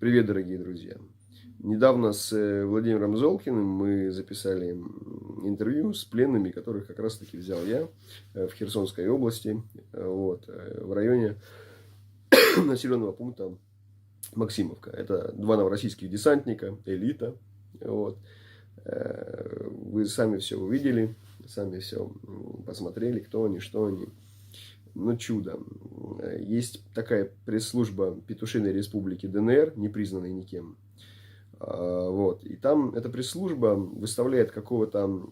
Привет, дорогие друзья! Недавно с Владимиром Золкиным мы записали интервью с пленными, которых как раз таки взял я в Херсонской области, в районе населенного пункта Максимовка. Это два новороссийских десантника, элита. Вы сами все увидели, сами все посмотрели, кто они, что они. Ну, чудо. Есть такая пресс-служба Петушиной Республики ДНР, не признанной никем. И там эта пресс-служба выставляет какого-то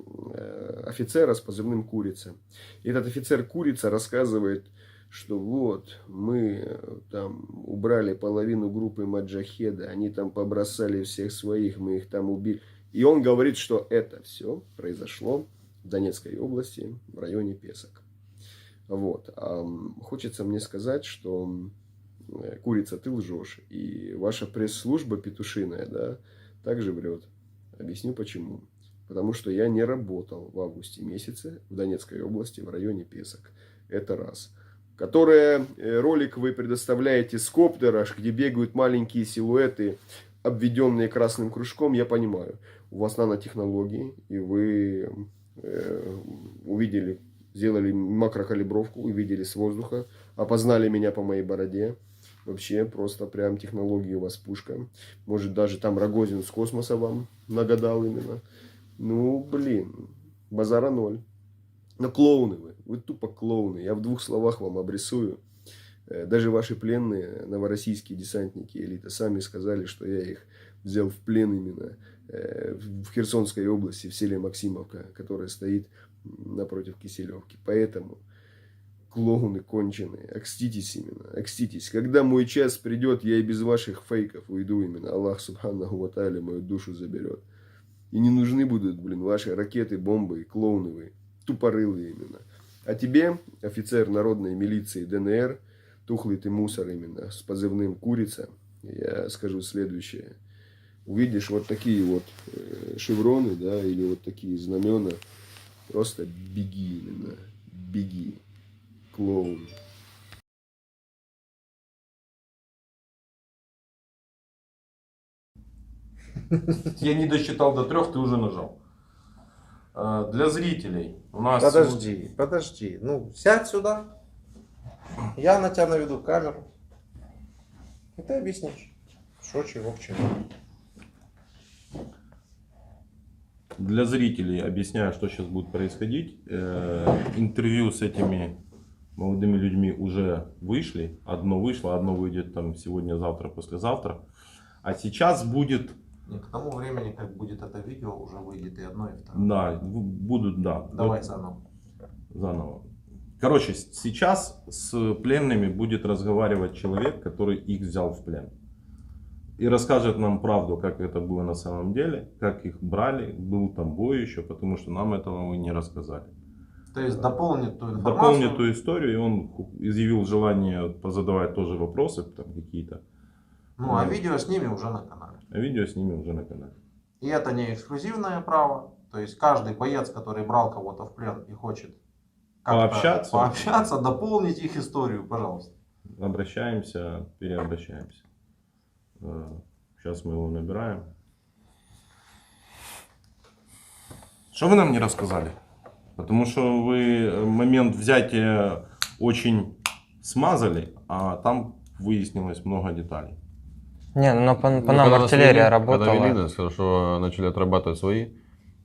офицера с позывным «Курица». И этот офицер «Курица» рассказывает, что вот, мы там убрали половину группы маджахеда, они там побросали всех своих, мы их там убили. И он говорит, что это все произошло в Донецкой области, в районе Песок. Хочется мне сказать, что «Курица, ты лжешь». И ваша пресс-служба петушиная, да, также врет. Объясню почему. Потому что я не работал в августе месяце в Донецкой области в районе Песок. Это раз. Ролик вы предоставляете с коптера, где бегают маленькие силуэты, обведенные красным кружком, я понимаю. У вас нанотехнологии, и вы увидели, сделали макрокалибровку, увидели с воздуха, опознали меня по моей бороде. Вообще, просто прям технологии у вас пушка. Может, даже там Рогозин с космоса вам нагадал именно. Ну, блин, базара ноль. Но клоуны вы тупо клоуны. Я в двух словах вам обрисую. Даже ваши пленные новороссийские десантники элита сами сказали, что я их взял в плен именно в Херсонской области, в селе Максимовка, которая стоит напротив Киселевки. Поэтому клоуны конченые, окститесь именно, окститесь. Когда мой час придет, я и без ваших фейков уйду именно. Аллах Субханаху ва Тааля мою душу заберет. И не нужны будут, ваши ракеты, бомбы, клоуны вы, тупорылые именно. А тебе, офицер народной милиции ДНР, тухлый ты мусор именно, с позывным «Курица», я скажу следующее. Увидишь вот такие вот шевроны, да, или вот такие знамена, просто беги именно, беги, клоун. Я не досчитал до 3, ты уже нажал. Для зрителей у нас... Подожди. Ну, сядь сюда. Я на тебя наведу камеру. И ты объяснишь, что, чего, к чему. Для зрителей объясняю, что сейчас будет происходить. Интервью с этими молодыми людьми уже вышли. Одно вышло, одно выйдет там сегодня, завтра, послезавтра. А сейчас будет... К тому времени, как будет это видео, уже выйдет и одно, и второе. Да, будут, да. Давай вот, заново. Короче, сейчас с пленными будет разговаривать человек, который их взял в плен. И расскажет нам правду, как это было на самом деле, как их брали, был там бой еще, потому что нам этого мы не рассказали. То есть дополнит ту информацию. Дополнит ту историю, и он изъявил желание позадавать тоже вопросы там какие-то. Ну, а видео с ними уже на канале. И это не эксклюзивное право. То есть каждый боец, который брал кого-то в плен и хочет пообщаться, дополнить их историю, пожалуйста. Обращаемся, переобращаемся. Сейчас мы его набираем. Что вы нам не рассказали? Потому что вы момент взятия очень смазали, а там выяснилось много деталей. Не, ну по нам артиллерия работала. Когда вели нас, хорошо начали отрабатывать свои,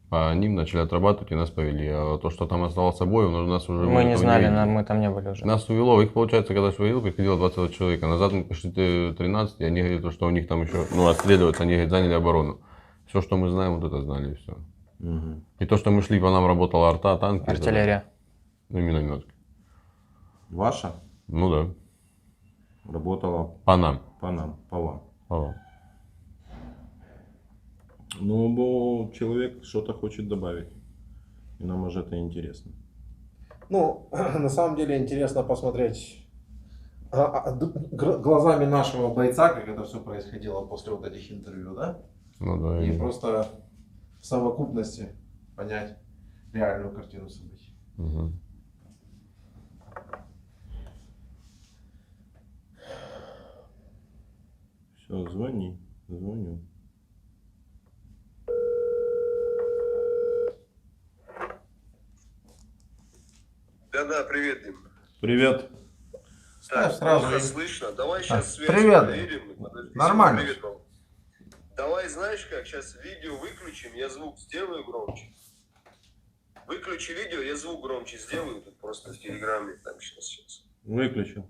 по ним начали отрабатывать и нас повели. А то, что там оставался бой, у нас уже... Мы не знали, мы там не были уже. Нас увело, их, получается, когда свалил, приходило 20 человек. Назад мы пришли 13, и они говорят, что у них там еще, отстреливаются, они, говорят, заняли оборону. Все, что мы знаем, вот это знали, и все. Угу. И то, что мы шли, по нам работала арта, танки. Артиллерия. Ну, и минометки. Ваша? Ну да. Работала По нам. по вам. По вам. Ну, бо человек что-то хочет добавить. И нам уже это интересно. Ну, на самом деле интересно посмотреть глазами нашего бойца, как это все происходило после вот этих интервью, да? Ну да. И просто в совокупности понять реальную картину событий. Угу. Все, звони. Звоню. Да-да, привет, Дим. Привет. Ставь сразу. плохо слышно. Давай сейчас связь привет. проверим. Подожди, Нормально. привет, Павел. Давай, знаешь как, сейчас видео выключим, я звук сделаю громче. Выключи видео, я звук громче сделаю, тут просто в Телеграме там сейчас. Выключил.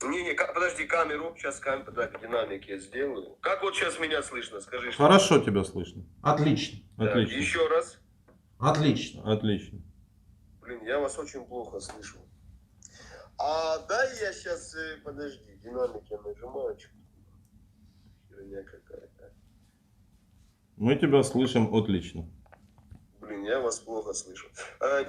Не, подожди, камеру, сейчас камеру, да, динамик я сделаю. Как вот сейчас меня слышно, скажи. что- Хорошо тебя слышно. Отлично. Да, Отлично. еще раз. Отлично. Отлично. Блин, я вас очень плохо слышу. А дай я сейчас, подожди, динамик я нажимаю. Херня какая-то. Мы тебя слышим отлично. Блин, я вас плохо слышу.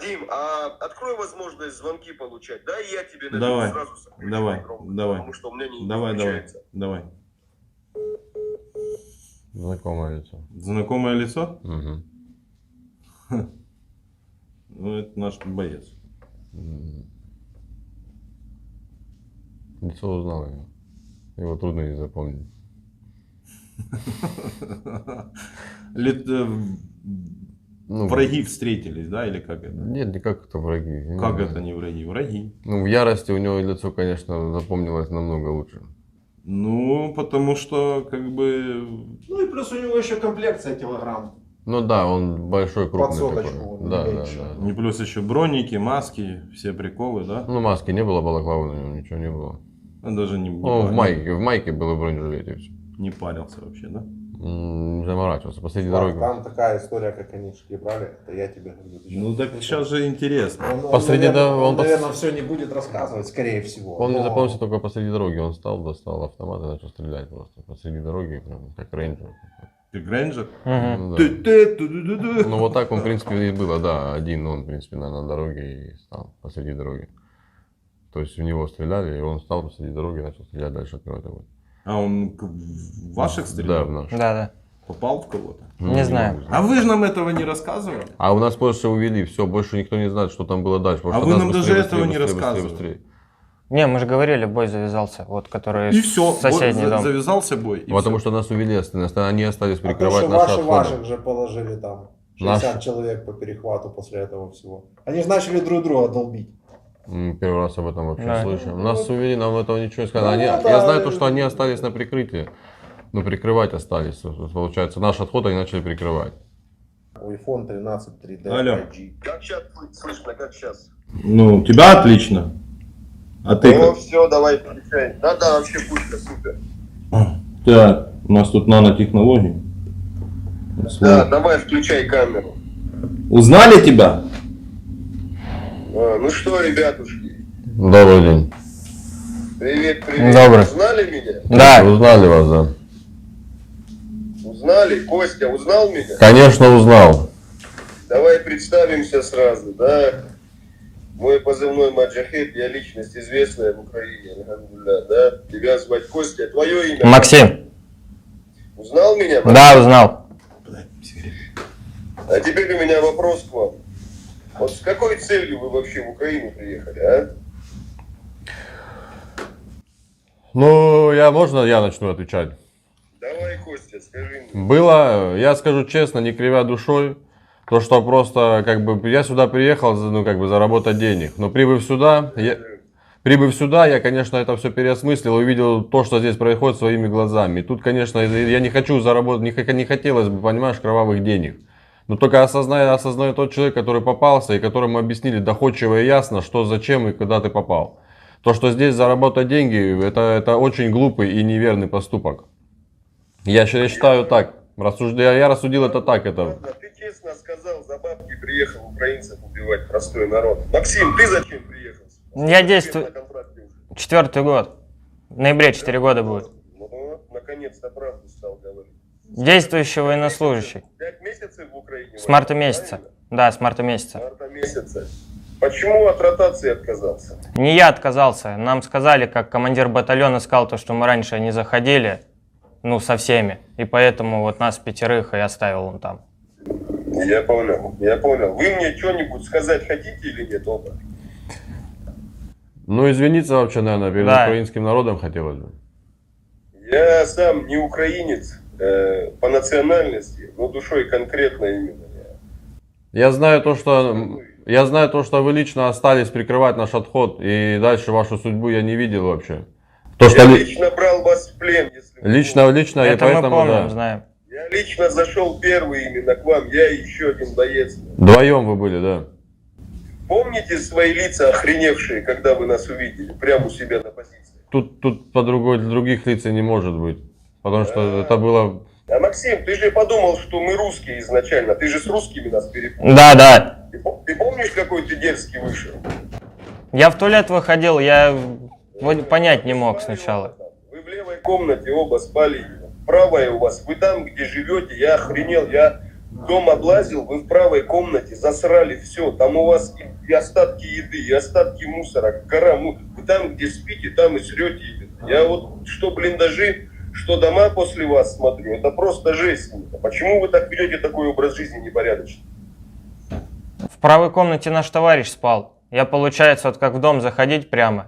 Дим, а открой возможность звонки получать. Да, я тебе наберу Давай, сразу с включенной давай, громкостью, давай. потому что у меня не Давай. включается. Знакомое лицо. Знакомое лицо? Мгм. Ну, это наш боец. Лицо узнал его. Его трудно не запомнить. Ну, Враги встретились, да, или как это? Нет, никак это враги. Я Как не это знаю. не враги? Враги. Ну, в ярости у него лицо, конечно, запомнилось намного лучше. Ну, потому что, как бы, Ну и плюс у него еще комплекция килограмм. Ну да, он большой, крупный Под соточку, такой. он Да, да, меньше. да. не плюс еще броники, маски, все приколы, да? Ну, маски не было, балаклавы на нем, ничего не было. Он даже не, Ну, в майке был и бронежилет и все. не парился вообще, да? Не заморачивался. Посреди Ладно, дороги. там такая история, как они шли брали, это я тебе говорю. ты Ну, щас- так сейчас же интересно. Посреди наверное, дороги он наверное, все не будет рассказывать, скорее всего. Он мне но- запомнился только посреди дороги. Он встал, достал автомат и начал стрелять просто. Посреди дороги, прям как рейнджер. Как рейнджер? Мгм. Ну, да. Ты-ты-ту-ду-ду-ду. Ну вот так он, в принципе, и было, да. Один он, в принципе, на дороге и стал посреди дороги. То есть в него стреляли, и он встал посреди дороги и начал стрелять дальше, открывать огонь. А он в ваших Да, стрелял? в наш. Да. Попал в кого-то? Не знаю. могу А вы же нам этого не рассказывали? А у нас позже увели, все, больше никто не знает, что там было дальше. потому А что вы нас нам даже быстрее, этого не быстрее, рассказывали. быстрее. Не, мы же говорили, бой завязался, вот который И все, соседний дом. завязался бой. и Потому всё. что нас увели, они остались А то, прикрывать что наши ваши отходы. ваших же положили там. 60 Наш- человек по перехвату после этого всего. Они же начали друг друга долбить. Первый раз об этом вообще Да. слышим. Нас увели, нам этого ничего не сказали. Ну, Я да, знаю то, что они остались на прикрытии. Ну, прикрывать остались. Получается, наш отход они начали прикрывать. iPhone 13 3D Алло. 5G. Как сейчас слышно, как сейчас? Ну, у тебя отлично. А ты Ну как? все, давай включай. Да, вообще пушка, супер. Так, у нас тут нанотехнологии. Да, давай включай камеру. Узнали тебя? Ну что, ребятушки, Добрый день. привет. Добрый. Узнали меня? Да, Узнали вас, да. Узнали? Костя, узнал меня? Конечно, узнал. Давай представимся сразу, да? Мой позывной Маджахет, я личность известная в Украине, альхамдулилля, да? Тебя звать Костя, твое имя? Максим. Узнал меня? Да, узнал. А теперь у меня вопрос к вам. Вот с какой целью вы вообще в Украину приехали, а? Ну, можно я начну отвечать? Давай, Костя, скажи мне. Было, я скажу честно, не кривя душой, то, что просто, как бы, я сюда приехал, ну, как бы, заработать денег. Но прибыв сюда, я, конечно, это все переосмыслил, увидел то, что здесь происходит своими глазами. И тут, конечно, я не хочу заработать, не хотелось бы, понимаешь, кровавых денег. Но только осознаю тот человек, который попался, и которому объяснили доходчиво и ясно, что, зачем и куда ты попал. То, что здесь заработать деньги, это очень глупый и неверный поступок. Я считаю так. Я рассудил это так. Ладно, ты честно сказал, за бабки приехал украинцев убивать простой народ. Максим, ты зачем приехал? Я действую На контракте уже. 4-й год. В ноябре 4 года будет. Ну, наконец-то правду стал говорить. Действующий военнослужащий. 5 месяцев в Украине. С марта воевал, месяца. правильно? Да, с марта С месяца. марта месяца. Почему от ротации отказался? Не я отказался. Нам сказали, как командир батальона сказал, то, что мы раньше не заходили, ну, со всеми. И поэтому вот нас 5 и оставил он там. Я понял. Вы мне что-нибудь сказать хотите или нет, оба? Ну, извиниться вообще, наверное, перед Да. украинским народом хотелось бы. Я сам не украинец по национальности, но душой конкретно именно. Я знаю то, что вы лично остались прикрывать наш отход, и дальше вашу судьбу я не видел вообще. То, что Я лично брал вас в плен, если вы лично, и Это мы поэтому, помним, да. знаем. Я лично зашел первый именно к вам, я и еще один боец. Вдвоем вы были, да. Помните свои лица охреневшие, когда вы нас увидели, прямо у себя на позиции? Тут других лиц и не может быть. Потому что это было... А Максим, ты же подумал, что мы русские изначально, ты же с русскими нас перепутал. Да, да. Ты помнишь, какой ты дерзкий вышел? Я в туалет выходил, я понять не мог сначала. Вы в левой комнате оба спали, правая у вас, вы там, где живете, я охренел, я дом облазил, вы в правой комнате засрали все, там у вас и остатки еды, и остатки мусора, гора, вы там, где спите, там и срете именно. Я вот, что блиндажи, что дома после вас смотрю, это просто жесть. Почему вы так ведете такой образ жизни непорядочный? В правой комнате наш товарищ спал. Я, получается, вот как в дом заходить прямо.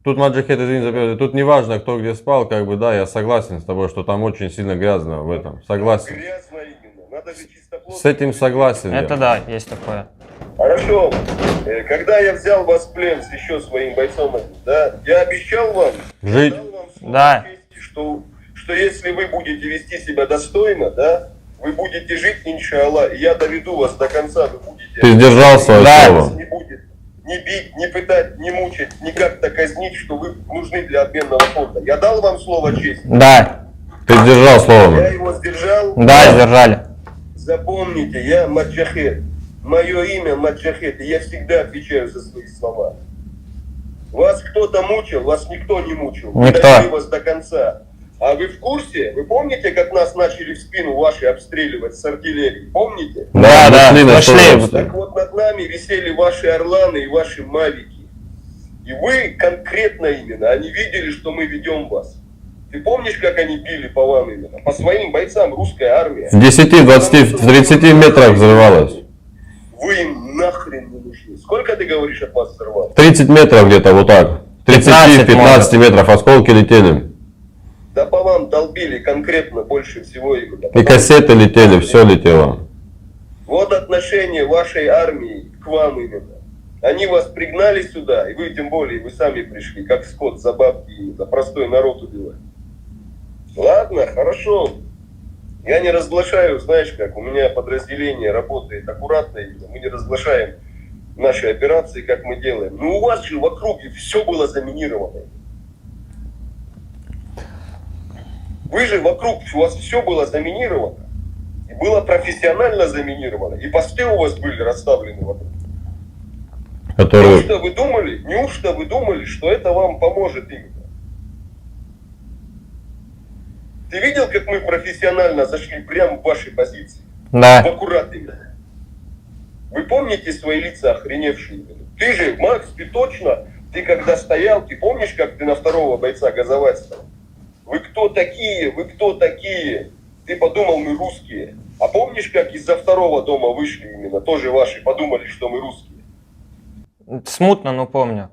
Тут Маджахет, извини за перевод, тут не важно, кто где спал, как бы, да, я согласен с тобой, что там очень сильно грязно в этом. Согласен. Грязно именно, надо же чистоплотно. С этим согласен я. Это да, есть такое. Хорошо. Когда я взял вас в плен с еще своим бойцом, да, я обещал вам, Жить. дал вам слово Да. чести, что если вы будете вести себя достойно, да, вы будете жить, иншаллах, и я доведу вас до конца, вы будете... Ты сдержал свое Вас слово. не будет ни бить, ни пытать, ни мучить, ни как-то казнить, что вы нужны для обменного фонда. Я дал вам слово чести. Да, Ты сдержал Я слово. его сдержал. да, сдержали. Запомните, я Маджахет. Мое имя Маджахет, и я всегда отвечаю за свои слова. Вас кто-то мучил, вас никто не мучил. Мы Никто. довели вас до конца. А вы в курсе? Вы помните, как нас начали в спину ваши обстреливать с артиллерии? Помните? Да, да, нашли на нашли. что- Так вот, над нами висели ваши орланы и ваши мавики. И вы конкретно именно, они видели, что мы ведем вас. Ты помнишь, как они били по вам именно? По своим бойцам, русская армия. В 10, 20, в 30 метрах взрывалось. Вы им нахрен не нужны. Сколько, ты говоришь, от вас взорвалось? 30 метров где-то вот так. 30-15 метров осколки летели. Да по вам долбили конкретно больше всего именно. И кассеты летели, все летело. Вот отношение вашей армии к вам именно. Они вас пригнали сюда, и вы тем более, вы сами пришли, как скот за бабки, за простой народ убивать. Ладно, хорошо. Я не разглашаю, знаешь как, у меня подразделение работает аккуратно, именно. Мы не разглашаем наши операции, как мы делаем. Но у вас же в округе все было заминировано. Вы же вокруг, у вас все было заминировано. И было профессионально заминировано. И посты у вас были расставлены вокруг. Которые... Неужто вы думали, что это вам поможет именно? Ты видел, как мы профессионально зашли прямо в ваши позиции? В Да, аккурат именно. Вы помните свои лица охреневшие? Ты же, Макс, ты точно, ты когда стоял, ты помнишь, как ты на второго бойца газовать стал? Вы кто такие? Вы кто такие? Ты подумал, мы русские. А помнишь, как из-за второго дома вышли именно, тоже ваши, подумали, что мы русские? смутно, но помню.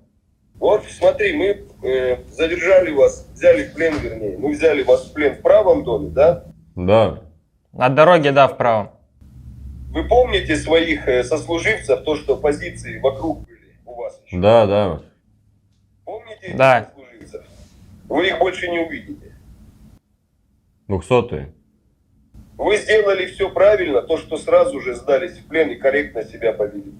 Вот смотри, мы задержали вас, взяли в плен, вернее, мы взяли вас в плен в правом доме, да? Да. От дороги, да, вправо. Вы помните своих сослуживцев, то, что позиции вокруг были у вас еще? Да, да. Помните этих Да. сослуживцев? Вы их больше не увидите. 200-й. Вы сделали все правильно, то, что сразу же сдались в плен и корректно себя повели.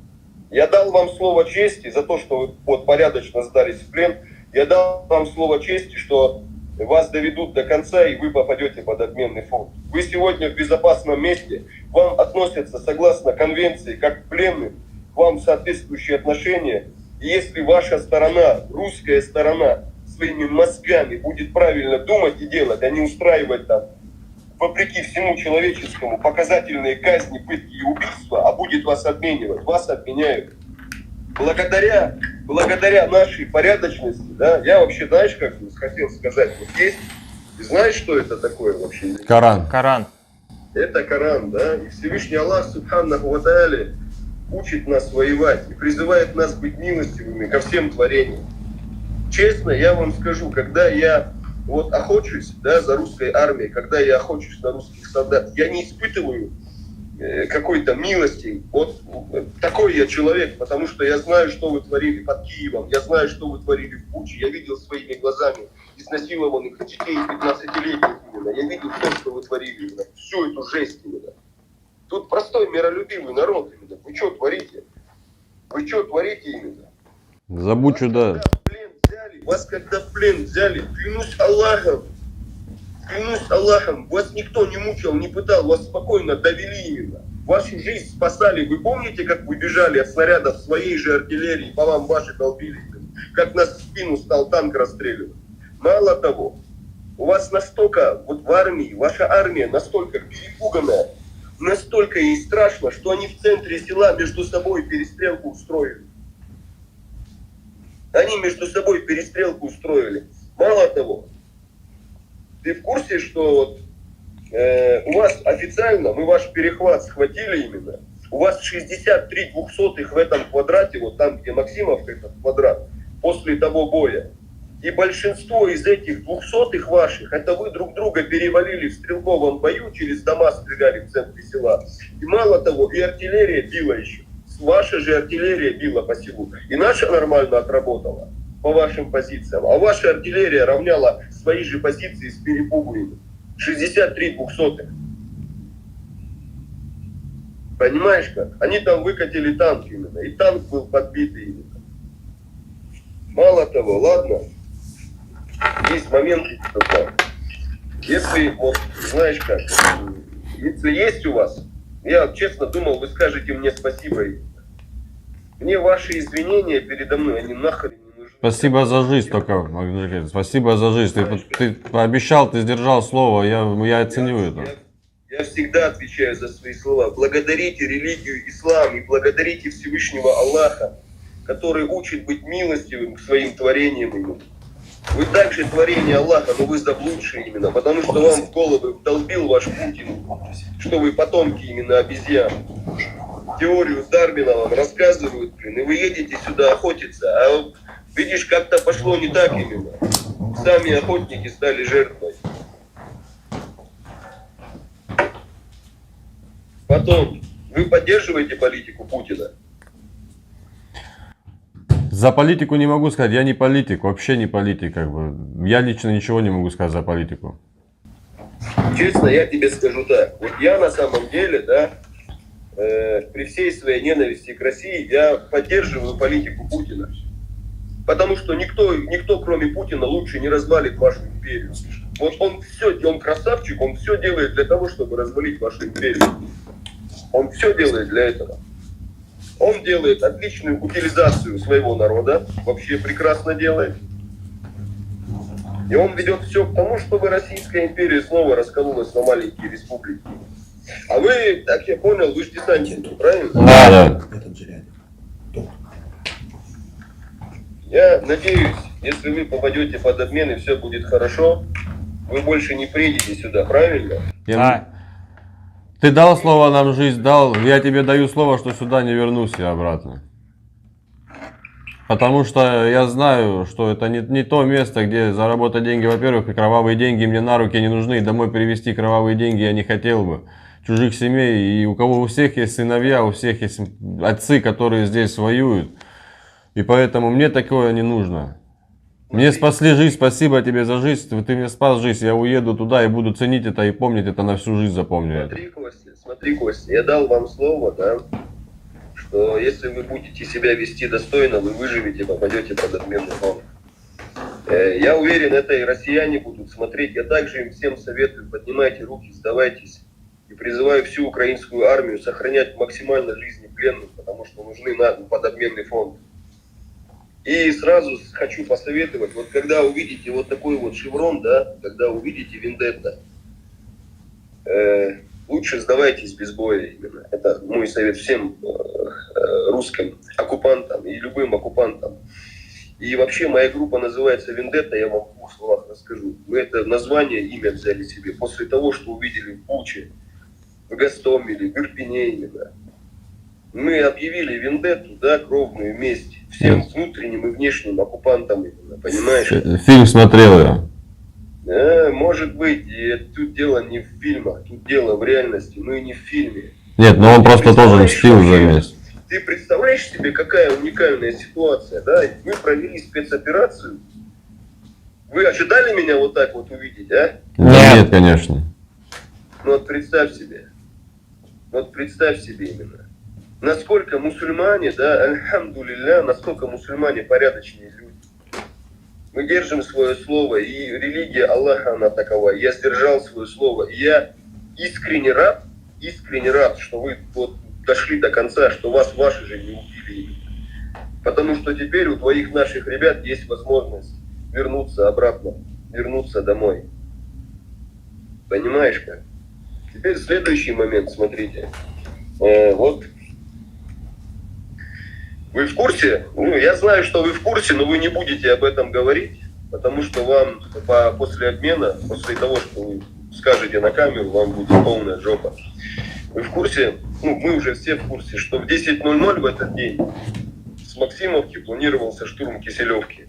Я дал вам слово чести за то, что вы вот порядочно сдались в плен. Я дал вам слово чести, что вас доведут до конца, и вы попадете под обменный фонд. Вы сегодня в безопасном месте, к вам относятся согласно конвенции, как к пленным, к вам соответствующие отношения. И если ваша сторона, русская сторона, своими мозгами будет правильно думать и делать, а не устраивать там, вопреки всему человеческому, показательные казни, пытки и убийства, а будет вас обменивать, вас обменяют. Благодаря нашей порядочности, да, я вообще, знаешь, как хотел сказать, вот есть, ты знаешь, что это такое вообще? Коран. Коран. Это Коран, да, и Всевышний Аллах, Субханаху ва Тааля, учит нас воевать и призывает нас быть милостивыми ко всем творениям. Честно, я вам скажу, когда я вот охочусь, да, за русской армией, когда я охочусь на русских солдат, я не испытываю какой-то милости. Вот такой я человек, потому что я знаю, что вы творили под Киевом, я знаю, что вы творили в Буче, я видел своими глазами изнасилованных детей 15-летних именно, я видел все, что вы творили именно, всю эту жесть именно. Тут простой миролюбивый народ именно. Вы что творите? Вы что творите именно? За Бучу, да. Вас когда в плен взяли, клянусь Аллахом, вас никто не мучил, не пытал, вас спокойно довели именно. Вашу жизнь спасали. Вы помните, как вы бежали от снарядов своей же артиллерии, по вам ваши долбили, как нас в спину стал танк расстреливать? Мало того, у вас настолько, вот в армии, ваша армия настолько перепуганная, настолько ей страшно, что они в центре села между собой перестрелку устроили. Они между собой перестрелку устроили. Мало того, ты в курсе, что вот, у вас официально, мы ваш перехват схватили именно, у вас 63 двухсотых в этом квадрате, вот там, где Максимовка, этот квадрат, после того боя. И большинство из этих двухсотых ваших, это вы друг друга перевалили в стрелковом бою, через дома стреляли в центре села. И мало того, и артиллерия била еще. Ваша же артиллерия била по селу. И наша нормально отработала по вашим позициям. А ваша артиллерия равняла свои же позиции с перепугу. 63 двухсотых. Понимаешь как? Они там выкатили танк именно. И танк был подбитый именно. Мало того, ладно. Есть моменты, что если, вот, знаешь как, если есть у вас, я честно думал, вы скажете мне спасибо. Мне ваши извинения передо мной, они нахрен не нужны. Спасибо за жизнь только, спасибо за жизнь. Ты пообещал, ты сдержал слово, я оценю это. Я всегда отвечаю за свои слова. Благодарите религию ислам и благодарите Всевышнего Аллаха, который учит быть милостивым к своим творениям. Вы также творение Аллаха, но вы заблудшие именно, потому что вам в голову вдолбил ваш Путин, что вы потомки именно обезьян. Теорию Дарвина вам рассказывают, блин, и вы едете сюда охотиться, а видишь, как-то пошло не так именно. Сами охотники стали жертвой. Потом, вы поддерживаете политику Путина? За политику не могу сказать, я не политик, вообще не политик, как бы. Я лично ничего не могу сказать за политику. Честно, я тебе скажу так. Вот я на самом деле, да, при всей своей ненависти к России, я поддерживаю политику Путина. Потому что никто кроме Путина лучше не развалит вашу империю. Вот он красавчик, он все делает для того, чтобы развалить вашу империю. Он все делает для этого. Он делает отличную утилизацию своего народа, вообще прекрасно делает. И он ведет все к тому, чтобы Российская империя снова раскололась на маленькие республики. А вы, так я понял, вы же десантники, правильно? Да. Этот же рядом. Я надеюсь, если вы попадете под обмен и все будет хорошо, вы больше не приедете сюда, правильно? Ты дал слово нам жизнь, дал. Я тебе даю слово, что сюда не вернусь я обратно. Потому что я знаю, что это не то место, где заработать деньги. Во-первых, и кровавые деньги мне на руки не нужны. И домой перевести кровавые деньги я не хотел бы. Чужих семей. И у всех есть сыновья, у всех есть отцы, которые здесь воюют. И поэтому мне такое не нужно. Мне спасли жизнь, спасибо тебе за жизнь. Ты мне спас жизнь, я уеду туда и буду ценить это и помнить это на всю жизнь, запомню это. Смотри, Костя, я дал вам слово, да, что если вы будете себя вести достойно, вы выживете, попадете под обменный фонд. Я уверен, это и россияне будут смотреть. Я также им всем советую, поднимайте руки, сдавайтесь. И призываю всю украинскую армию сохранять максимально жизни пленных, потому что нужны под обменный фонд. И сразу хочу посоветовать, вот когда увидите вот такой вот шеврон, да, когда увидите Вендетта, лучше сдавайтесь без боя именно. Это мой совет всем русским оккупантам и любым оккупантам. И вообще моя группа называется Вендетта, я вам в двух словах расскажу. Мы это название, имя взяли себе после того, что увидели в Буче, в Гостомеле, в Ирпене именно. Мы объявили вендетту, да, кровную месть всем внутренним и внешним оккупантам именно, понимаешь? Фильм смотрел я. Может быть, и тут дело не в фильмах, тут дело в реальности, ну и не в фильме. Нет, но он просто тоже мстил за месть. Ты представляешь себе, какая уникальная ситуация, да? Мы провели спецоперацию. Вы ожидали меня вот так вот увидеть, а? Нет, конечно. Ну вот представь себе. Вот представь себе именно. Насколько мусульмане, да, альхамдулилля, насколько мусульмане порядочные люди. Мы держим свое слово, и религия Аллаха, она такова. Я сдержал свое слово. И я искренне рад, что вы вот дошли до конца, что вас ваши же не убили. Потому что теперь у твоих наших ребят есть возможность вернуться обратно, вернуться домой. Понимаешь как? Теперь следующий момент, смотрите. Вот. Вы в курсе? Ну, я знаю, что вы в курсе, но вы не будете об этом говорить, потому что вам после обмена, после того, что вы скажете на камеру, вам будет полная жопа. Вы в курсе, ну, мы уже все в курсе, что в 10:00 в этот день с Максимовки планировался штурм Киселевки.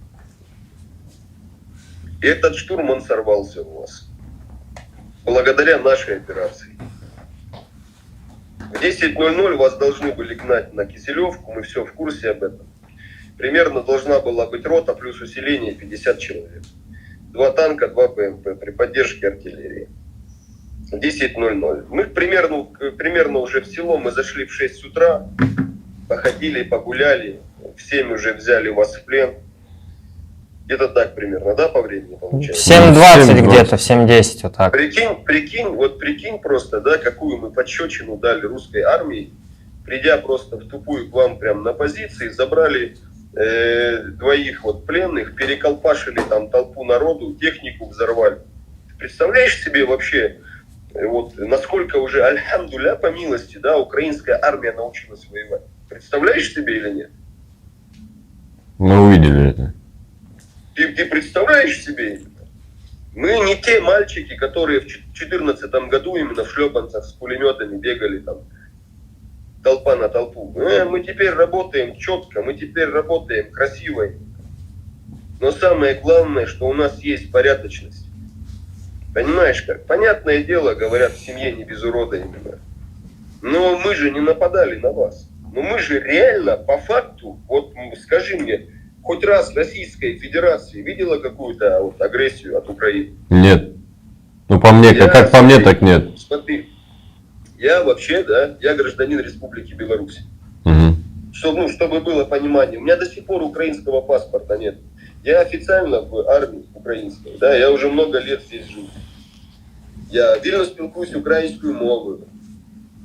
И этот штурм, он сорвался у вас. Благодаря нашей операции. В 10:00 вас должны были гнать на Киселевку, мы все в курсе об этом. Примерно должна была быть рота плюс усиление 50 человек. 2 танка, 2 БМП при поддержке артиллерии. 10:00. Мы примерно уже в село, мы зашли в 6 утра, походили, погуляли, в 7 уже взяли вас в плен. Где-то так примерно, да, по времени получается? 7:20 где-то, в 7:10 вот так. Прикинь просто, да, какую мы пощечину дали русской армии, придя просто в тупую к вам прям на позиции, забрали 2 вот пленных, переколпашили там толпу народу, технику взорвали. Ты представляешь себе вообще, вот насколько уже, альхамдуля, по милости, да, украинская армия научилась воевать? Представляешь себе или нет? Мы увидели это. Ты представляешь себе? Мы не те мальчики, которые в 2014 году именно в шлепанцах с пулеметами бегали там, толпа на толпу. Мы теперь работаем четко, мы теперь работаем красиво. Но самое главное, что у нас есть порядочность. Понимаешь как? Понятное дело, говорят, в семье не без урода именно. Но мы же не нападали на вас. Но мы же реально, по факту, вот скажи мне, хоть раз Российская Федерация видела какую-то вот агрессию от Украины? Нет. Ну, по мне, как по мне, так нет. Смотри, я вообще, да, я гражданин Республики Беларусь. Угу. Чтобы было понимание, у меня до сих пор украинского паспорта нет. Я официально в армии украинской, да, я уже много лет здесь живу. Я вільно спілкуюсь українською мовою.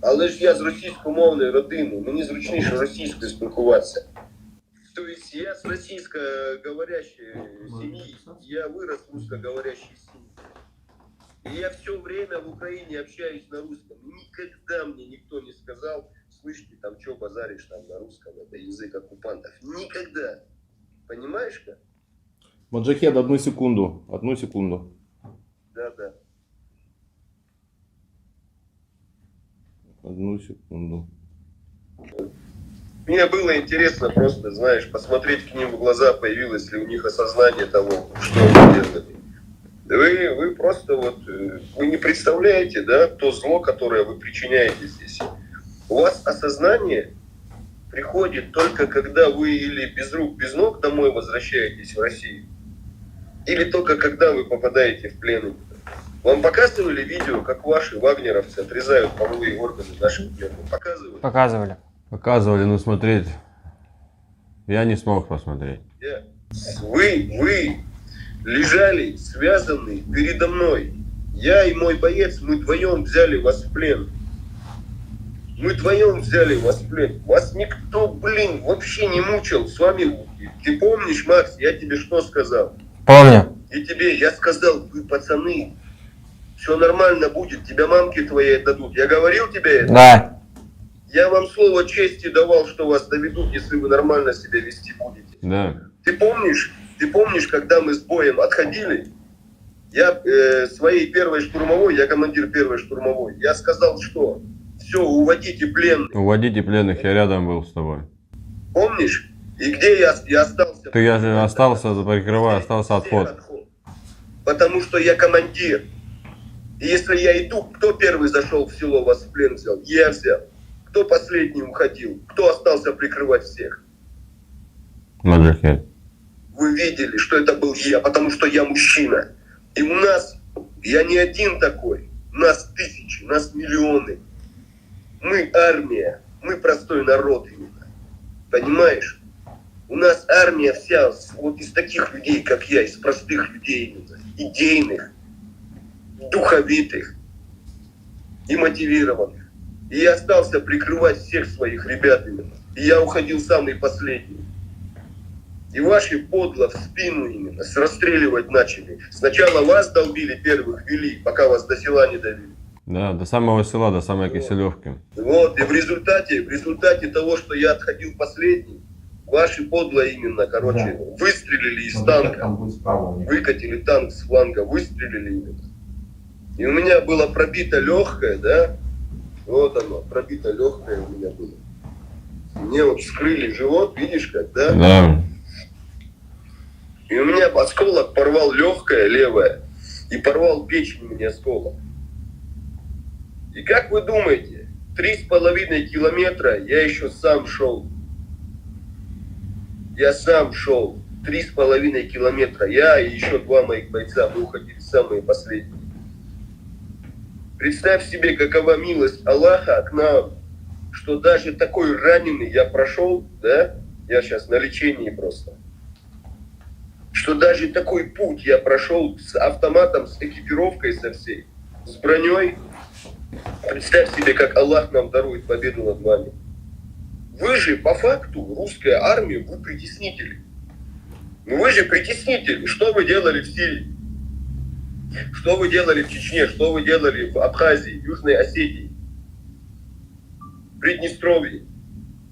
Але ж я з російськомовної родини, мені зручніше російською спілкуватися. То есть я с российско-говорящей семьи, я вырос в русско-говорящей семье. И я все время в Украине общаюсь на русском. Никогда мне никто не сказал, слышь, ты там что базаришь там на русском, это язык оккупантов. Никогда. Понимаешь как? Маджахед, одну секунду. Да. Одну секунду. Мне было интересно просто, знаешь, посмотреть к ним в глаза, появилось ли у них осознание того, что они делали. Вы просто вот, вы не представляете, да, то зло, которое вы причиняете здесь. У вас осознание приходит только когда вы или без рук, без ног домой возвращаетесь в Россию, или только когда вы попадаете в плен. Вам показывали видео, как ваши вагнеровцы отрезают половые органы наших пленных? Показывали? Показывали, но смотреть я не смог посмотреть. Вы лежали связанные передо мной. Я и мой боец, мы вдвоем взяли вас в плен. Вас никто, вообще не мучил. С вами, ты помнишь, Макс, я тебе что сказал? Помню. И тебе, я сказал, вы пацаны, все нормально будет, тебя мамки твои отдадут. Я говорил тебе это? Да. Я вам слово чести давал, что вас доведут, если вы нормально себя вести будете. Да. Ты помнишь, когда мы с боем отходили, я своей первой штурмовой, я командир первой штурмовой, я сказал, что все, уводите пленных. Уводите пленных, я рядом был с тобой. Помнишь? И где я остался? Я же остался, прикрывая, остался отход. Потому что я командир. И если я иду, кто первый зашел в село, вас в плен взял? Я взял. Кто последний уходил? Кто остался прикрывать всех? Маджахет. Вы видели, что это был я, потому что я мужчина. И у нас, я не один такой. Нас тысячи, нас миллионы. Мы армия, мы простой народ именно. Понимаешь? У нас армия вся вот из таких людей, как я, из простых людей именно. Идейных, духовитых и мотивированных. И я остался прикрывать всех своих ребят именно. И я уходил самый последний. И ваши подло в спину именно расстреливать начали. Сначала вас долбили, первых вели, пока вас до села не довели. Да, до самого села, до самой Киселевки. Вот, и в результате того, что я отходил последний, ваши подло именно, короче, выстрелили из танка. Выкатили танк с фланга, выстрелили именно. И у меня было пробито легкое, да? Вот оно, пробито легкое у меня было. Мне вот вскрыли живот, видишь как, да? Да. И у меня осколок порвал легкое левое. И порвал печень у меня осколок. И как вы думаете, 3,5 километра я еще сам шел. Я сам шел. 3,5 километра. Я и еще 2 моих бойца, мы уходили самые последние. Представь себе, какова милость Аллаха к нам, что даже такой раненый я прошел, да? Я сейчас на лечении просто. Что даже такой путь я прошел с автоматом, с экипировкой со всей, с броней. Представь себе, как Аллах нам дарует победу над вами. Вы же по факту, русская армия, вы притеснители. Ну вы же притеснители. Что вы делали в Сирии? Что вы делали в Чечне? Что вы делали в Абхазии, Южной Осетии, Приднестровье?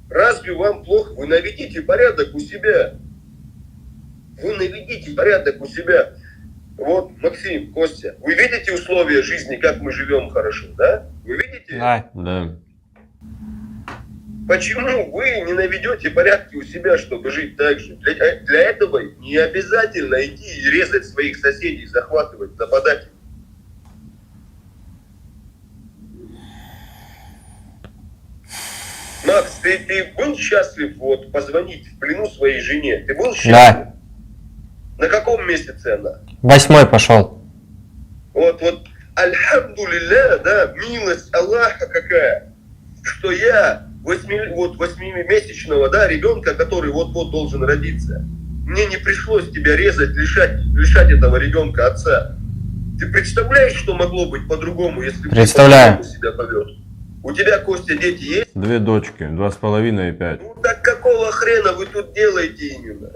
Разве вам плохо? Вы наведите порядок у себя. Вы наведите порядок у себя. Вот, Максим, Костя, вы видите условия жизни, как мы живем хорошо, да? Вы видите? Да. Да. Почему вы не наведете порядки у себя, чтобы жить так же? Для этого не обязательно идти и резать своих соседей, захватывать, нападать. Макс, ты был счастлив вот позвонить в плену своей жене? Ты был счастлив? Да. На каком месяце она? 8 пошел. Вот, альхамдулилля, да, милость Аллаха какая, что я 8-месячного, да, ребенка, который вот-вот должен родиться, мне не пришлось тебя резать, лишать этого ребенка отца. Ты представляешь, что могло быть по-другому, если бы ты Представляю. по-другому себя повел? У тебя, Костя, дети есть? 2 дочки, 2,5 и 5. Ну так какого хрена вы тут делаете именно?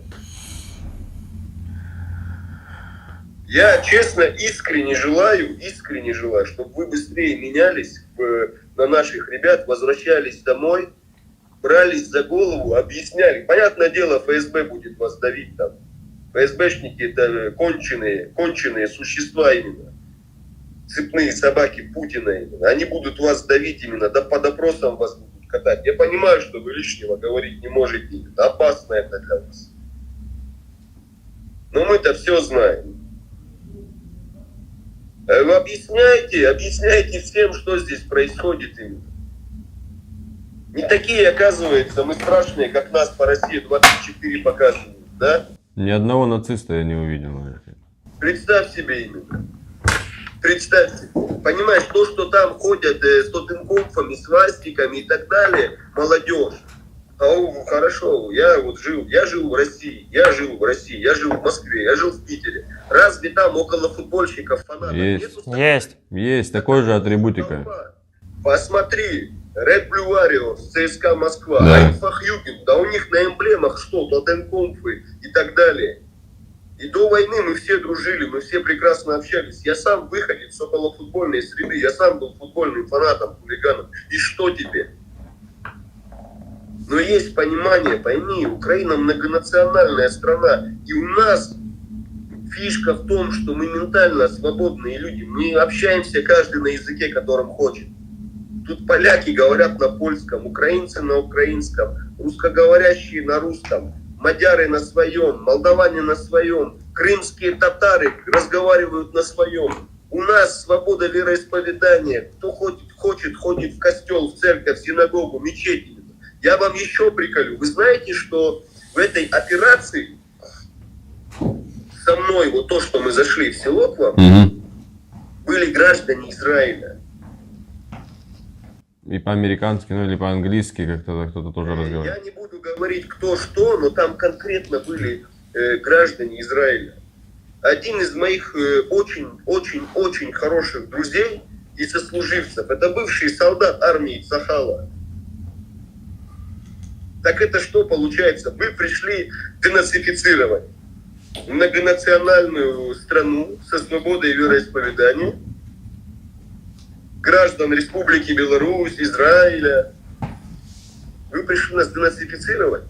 Я честно, искренне желаю, чтобы вы быстрее менялись на наших ребят, возвращались домой, брались за голову, объясняли. Понятное дело, ФСБ будет вас давить там. ФСБшники это конченые существа именно. Цепные собаки Путина именно. Они будут вас давить именно, да по допросам вас будут катать. Я понимаю, что вы лишнего говорить не можете. Это опасно это для вас. Но мы-то все знаем. Вы объясняйте всем, что здесь происходит именно. Не такие, оказывается, мы страшные, как нас по России 24 показывают, да? Ни одного нациста я не увидел. Представь себе именно. Представь себе. Понимаешь, то, что там ходят с тотемкомфами, свастиками и так далее, молодежь. Хорошо, я жил в России, я жил в Москве, я жил в Питере. Разве там около футбольщиков, фанатов нету? Есть, такой же атрибутика. Посмотри, Red Blue Warriors, ЦСКА Москва, Да. Альфа Хьюгин, да у них на эмблемах что, тотемкомфы и так далее. И до войны мы все дружили, мы все прекрасно общались. Я сам выходец с околофутбольной среды, я сам был футбольным фанатом, хулиганом. И что теперь? Но есть понимание, пойми, Украина многонациональная страна, и у нас фишка в том, что мы ментально свободные люди, мы общаемся каждый на языке, которым хочет. Тут поляки говорят на польском, украинцы на украинском, русскоговорящие на русском, мадяры на своем, молдаване на своем, крымские татары разговаривают на своем. У нас свобода вероисповедания. Кто хочет, ходит в костел, в церковь, в синагогу, мечеть. Я вам еще приколю. Вы знаете, что в этой операции со мной, вот то, что мы зашли в село к вам, были граждане Израиля. И по-американски, ну или по-английски как-то кто-то тоже разговаривает. Я не буду говорить кто что, но там конкретно были граждане Израиля. Один из моих очень хороших друзей и сослуживцев, это бывший солдат армии Цахала. Так это что получается? Вы пришли денацифицировать многонациональную страну со свободой вероисповедания, граждан Республики Беларусь, Израиля. Вы пришли нас денацифицировать?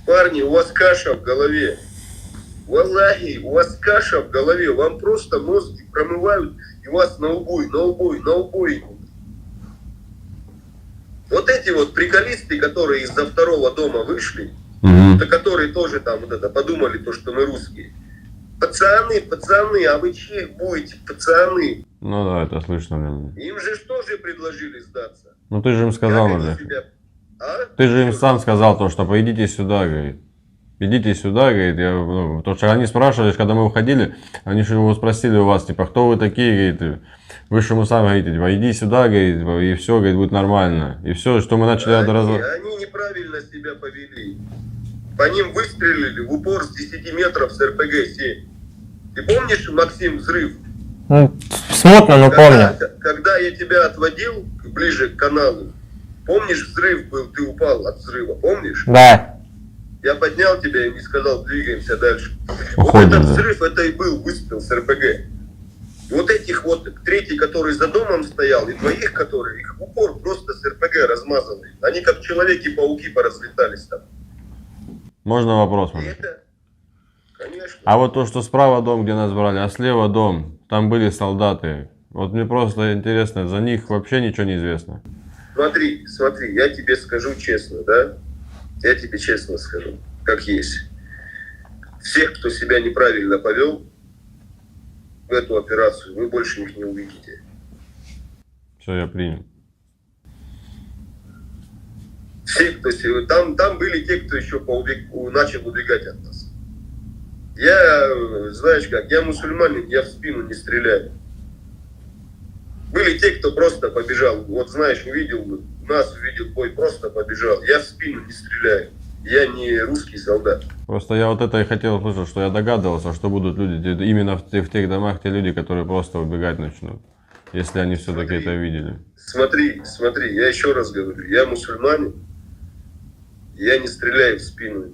Парни, у вас каша в голове. Валлахи, у вас каша в голове. Вам просто мозги промывают и вас на убой. Вот эти вот приколисты, которые из-за второго дома вышли, которые тоже там вот это подумали, то, что мы русские. Пацаны, а вы чьи будете, пацаны? Ну да, это слышно. Наверное. Им же что же предложили сдаться? Ну ты же им сказал, Как наверное. А? Ты же им сам сказал то, что идите сюда, говорит. Идите сюда, говорит. Потому что они спрашивали, когда мы уходили, они же его спросили у вас, типа, кто вы такие, говорит. Вы же ему сами говорите, типа, иди сюда, говорит, и все, говорит, будет нормально. И все, что мы начали Они неправильно себя повели. По ним выстрелили в упор с 10 метров с РПГ-7. Ты помнишь, Максим, взрыв? Ну, смутно, но помню. Когда я тебя отводил ближе к каналу, помнишь, взрыв был, ты упал от взрыва, помнишь? Да. Я поднял тебя и сказал, двигаемся дальше. Уходим, Вот этот да. взрыв, это и был выстрел с РПГ. Вот этих вот, третий, который за домом стоял, и двоих, которые их в упор просто с РПГ размазали. Они как Человеки-пауки поразлетались там. Можно вопрос? И это, конечно. А вот то, что справа дом, где нас брали, а слева дом, там были солдаты. Вот мне просто интересно, за них вообще ничего не известно. Смотри, я тебе скажу честно, да? Я тебе честно скажу, как есть. Всех, кто себя неправильно повел в эту операцию, вы больше их не увидите. Все, я принял. Все, кто там были те, кто еще начал убегать от нас. Я, знаешь как, я мусульманин, я в спину не стреляю. Были те, кто просто побежал. Вот знаешь, увидел бой, просто побежал. Я в спину не стреляю. Я не русский солдат. Просто я вот это и хотел услышать, что я догадывался, что будут люди, именно в тех домах, те люди, которые просто убегать начнут. Если они все-таки это видели. Смотри, я еще раз говорю, я мусульманин, я не стреляю в спину.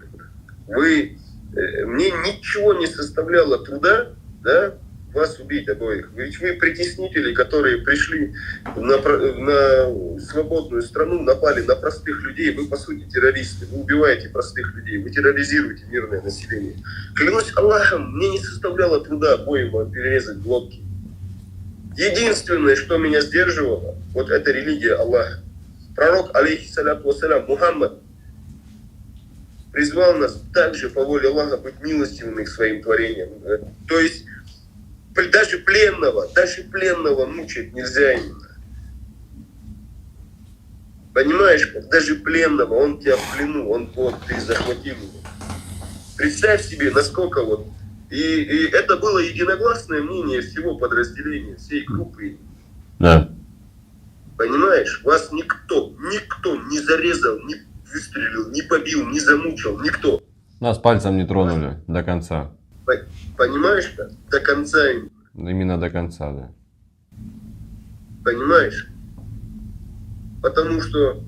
Мне ничего не составляло труда, да, вас убить обоих. Ведь вы притеснители, которые пришли на свободную страну, напали на простых людей. Вы, по сути, террористы. Вы убиваете простых людей. Вы терроризируете мирное население. Клянусь Аллахом, мне не составляло труда обоим перерезать глотки. Единственное, что меня сдерживало, вот это религия Аллаха. Пророк, алейхиссаляту вассалям, Мухаммад, призвал нас также по воле Аллаха быть милостивыми к своим творениям. То есть даже пленного мучить нельзя именно. Понимаешь, как даже пленного, он тебя в плену, ты захватил его. Представь себе, насколько вот. И это было единогласное мнение всего подразделения, всей группы. Да. Понимаешь, вас никто не зарезал, не выстрелил, не побил, не замучил, никто. Нас пальцем не тронули до конца. Понимаешь, как? До конца. Именно до конца, да. Понимаешь? Потому что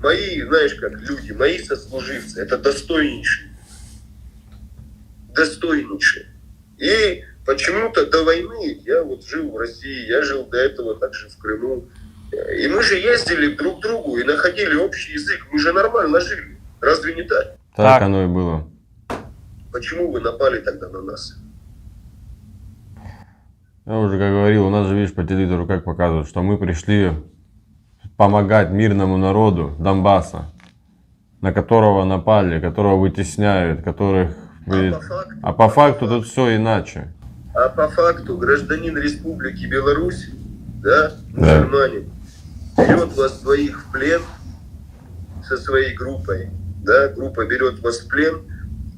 мои, знаешь как, люди, мои сослуживцы, это достойнейшие. И почему-то до войны я вот жил в России, я жил до этого также в Крыму. И мы же ездили друг к другу и находили общий язык. Мы же нормально жили. Разве не так? Так оно и было. Почему вы напали тогда на нас? Я уже как говорил, у нас же, видишь, по телевизору как показывают, что мы пришли помогать мирному народу Донбасса, на которого напали, которого вытесняют, которых... А по факту тут все иначе. А по факту гражданин Республики Беларусь, да, мусульманин, берет вас двоих в плен со своей группой, да, группа берет вас в плен,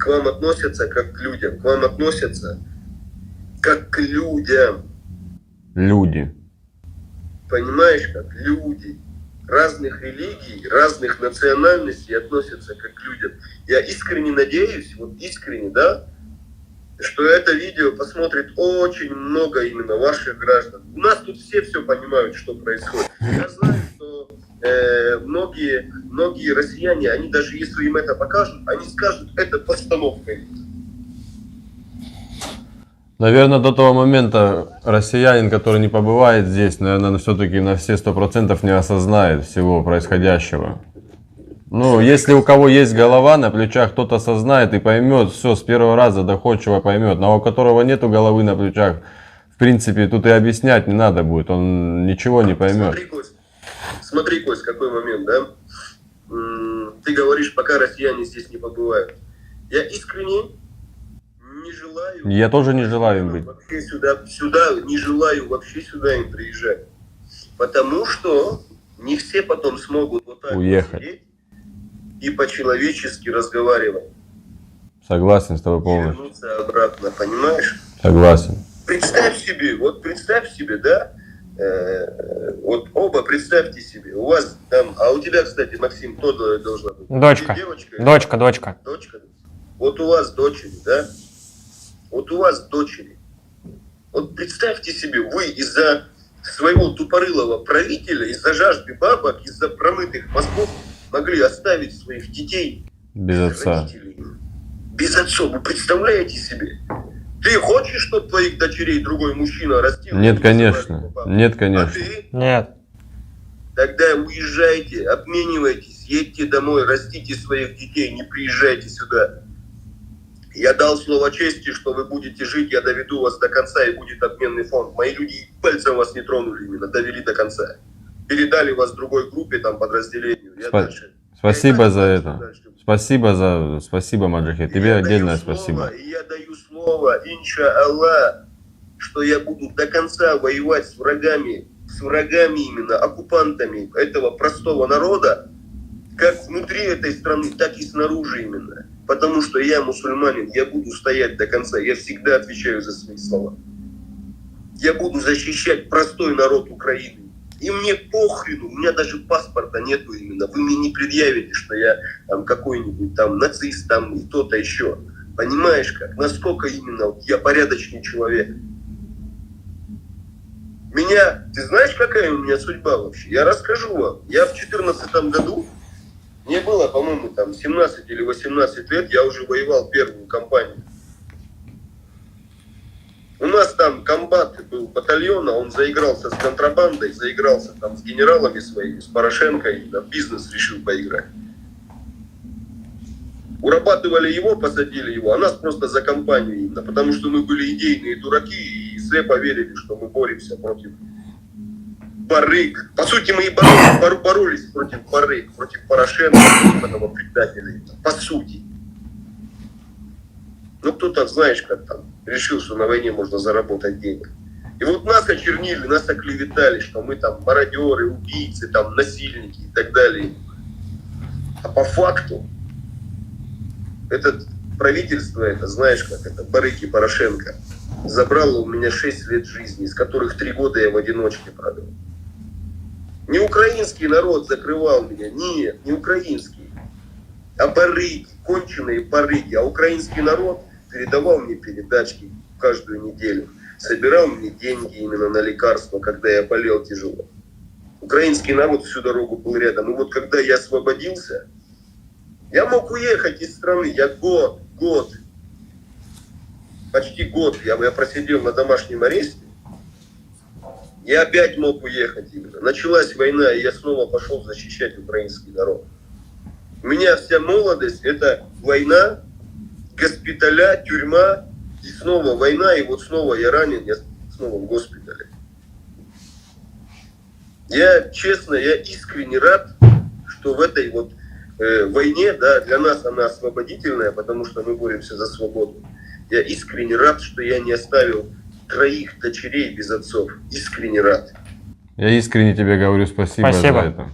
к вам относятся как к людям, к вам относятся как к людям. Люди. Понимаешь, как люди разных религий, разных национальностей относятся как к людям. Я искренне надеюсь, вот искренне, да, что это видео посмотрит очень много именно ваших граждан. У нас тут все понимают, что происходит. Я знаю, что многие россияне, они даже если им это покажут, они скажут, это постановка. Наверное, до того момента россиянин, который не побывает здесь, наверное, все-таки на все 100% не осознает всего происходящего. Ну, если у кого есть голова на плечах, кто-то осознает и поймет, все, с первого раза доходчиво поймет. Но у которого нету головы на плечах, в принципе, тут и объяснять не надо будет, он ничего не поймет. Смотри, Кость, какой момент, да? Ты говоришь, пока россияне здесь не побывают. Я искренне не желаю... Я тоже не желаю им быть. Вообще сюда не желаю вообще сюда им приезжать. Потому что не все потом смогут вот так уехать. сидеть и по-человечески разговаривать. Согласен с тобой полностью. Вернуться обратно, понимаешь? Согласен. Представь себе, да? Вот оба представьте себе. У вас там, а у тебя, кстати, Максим, кто должна быть? Дочка. Девочка? Дочка. Дочка? Вот у вас дочери, да? Вот у вас дочери. Вот представьте себе, вы из-за своего тупорылого правителя, из-за жажды бабок, из-за промытых мозгов могли оставить своих детей без отца. Родителей. Без отцов. Вы представляете себе? Ты хочешь, чтобы твоих дочерей другой мужчина растил? Нет, конечно. Нет, конечно. А ты? Нет. Тогда уезжайте, обменивайтесь, едьте домой, растите своих детей, не приезжайте сюда. Я дал слово чести, что вы будете жить, я доведу вас до конца и будет обменный фонд. Мои люди пальцем вас не тронули именно, довели до конца. Передали вас другой группе, там, подразделению. Спасибо за это. Спасибо, Маджахет. Тебе отдельное спасибо. Я даю слово, инша Аллах, что я буду до конца воевать с врагами именно, оккупантами этого простого народа, как внутри этой страны, так и снаружи именно. Потому что я мусульманин, я буду стоять до конца, я всегда отвечаю за свои слова. Я буду защищать простой народ Украины. И мне похрену, у меня даже паспорта нету именно. Вы мне не предъявите, что я там какой-нибудь там нацист, там и кто-то еще. Понимаешь как? Насколько именно я порядочный человек. Ты знаешь, какая у меня судьба вообще? Я расскажу вам. Я в 2014 году, мне было, по-моему, там 17 или 18 лет, я уже воевал первую кампанию. У нас там комбат был батальона, он заигрался с контрабандой, заигрался там с генералами своими, с Порошенко, и на бизнес решил поиграть. Урабатывали его, посадили его, а нас просто за компанию именно, потому что мы были идейные дураки и слепо верили, что мы боремся против барыг. По сути, мы и боролись против барыг, против Порошенко, против этого предателя, по сути. Ну, кто-то, знаешь, как там, решил, что на войне можно заработать денег. И вот нас очернили, нас оклеветали, что мы там мародеры, убийцы, там, насильники и так далее. А по факту, это правительство, это, знаешь, как это, барыги Порошенко, забрало у меня 6 лет жизни, из которых 3 года я в одиночке провел. Не украинский народ закрывал меня, нет, не украинский, а барыги, конченые барыги, а украинский народ передавал мне передачки каждую неделю, собирал мне деньги именно на лекарства, когда я болел тяжело. Украинский народ всю дорогу был рядом. И вот когда я освободился, я мог уехать из страны. Я почти год я просидел на домашнем аресте. Я опять мог уехать именно. Началась война, и я снова пошел защищать украинский народ. У меня вся молодость — это война, госпиталя, тюрьма, и снова война, и вот снова я ранен, я снова в госпитале. Я, честно, я искренне рад, что в этой вот войне, да, для нас она освободительная, потому что мы боремся за свободу. Я искренне рад, что я не оставил 3 дочерей без отцов. Искренне рад. Я искренне тебе говорю спасибо за это.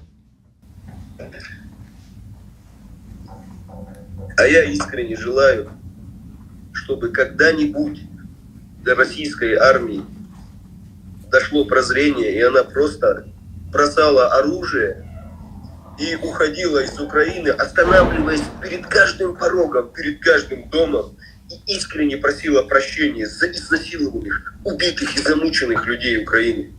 А я искренне желаю, чтобы когда-нибудь до российской армии дошло прозрение, и она просто бросала оружие и уходила из Украины, останавливаясь перед каждым порогом, перед каждым домом, и искренне просила прощения за изнасилованных, убитых и замученных людей Украины.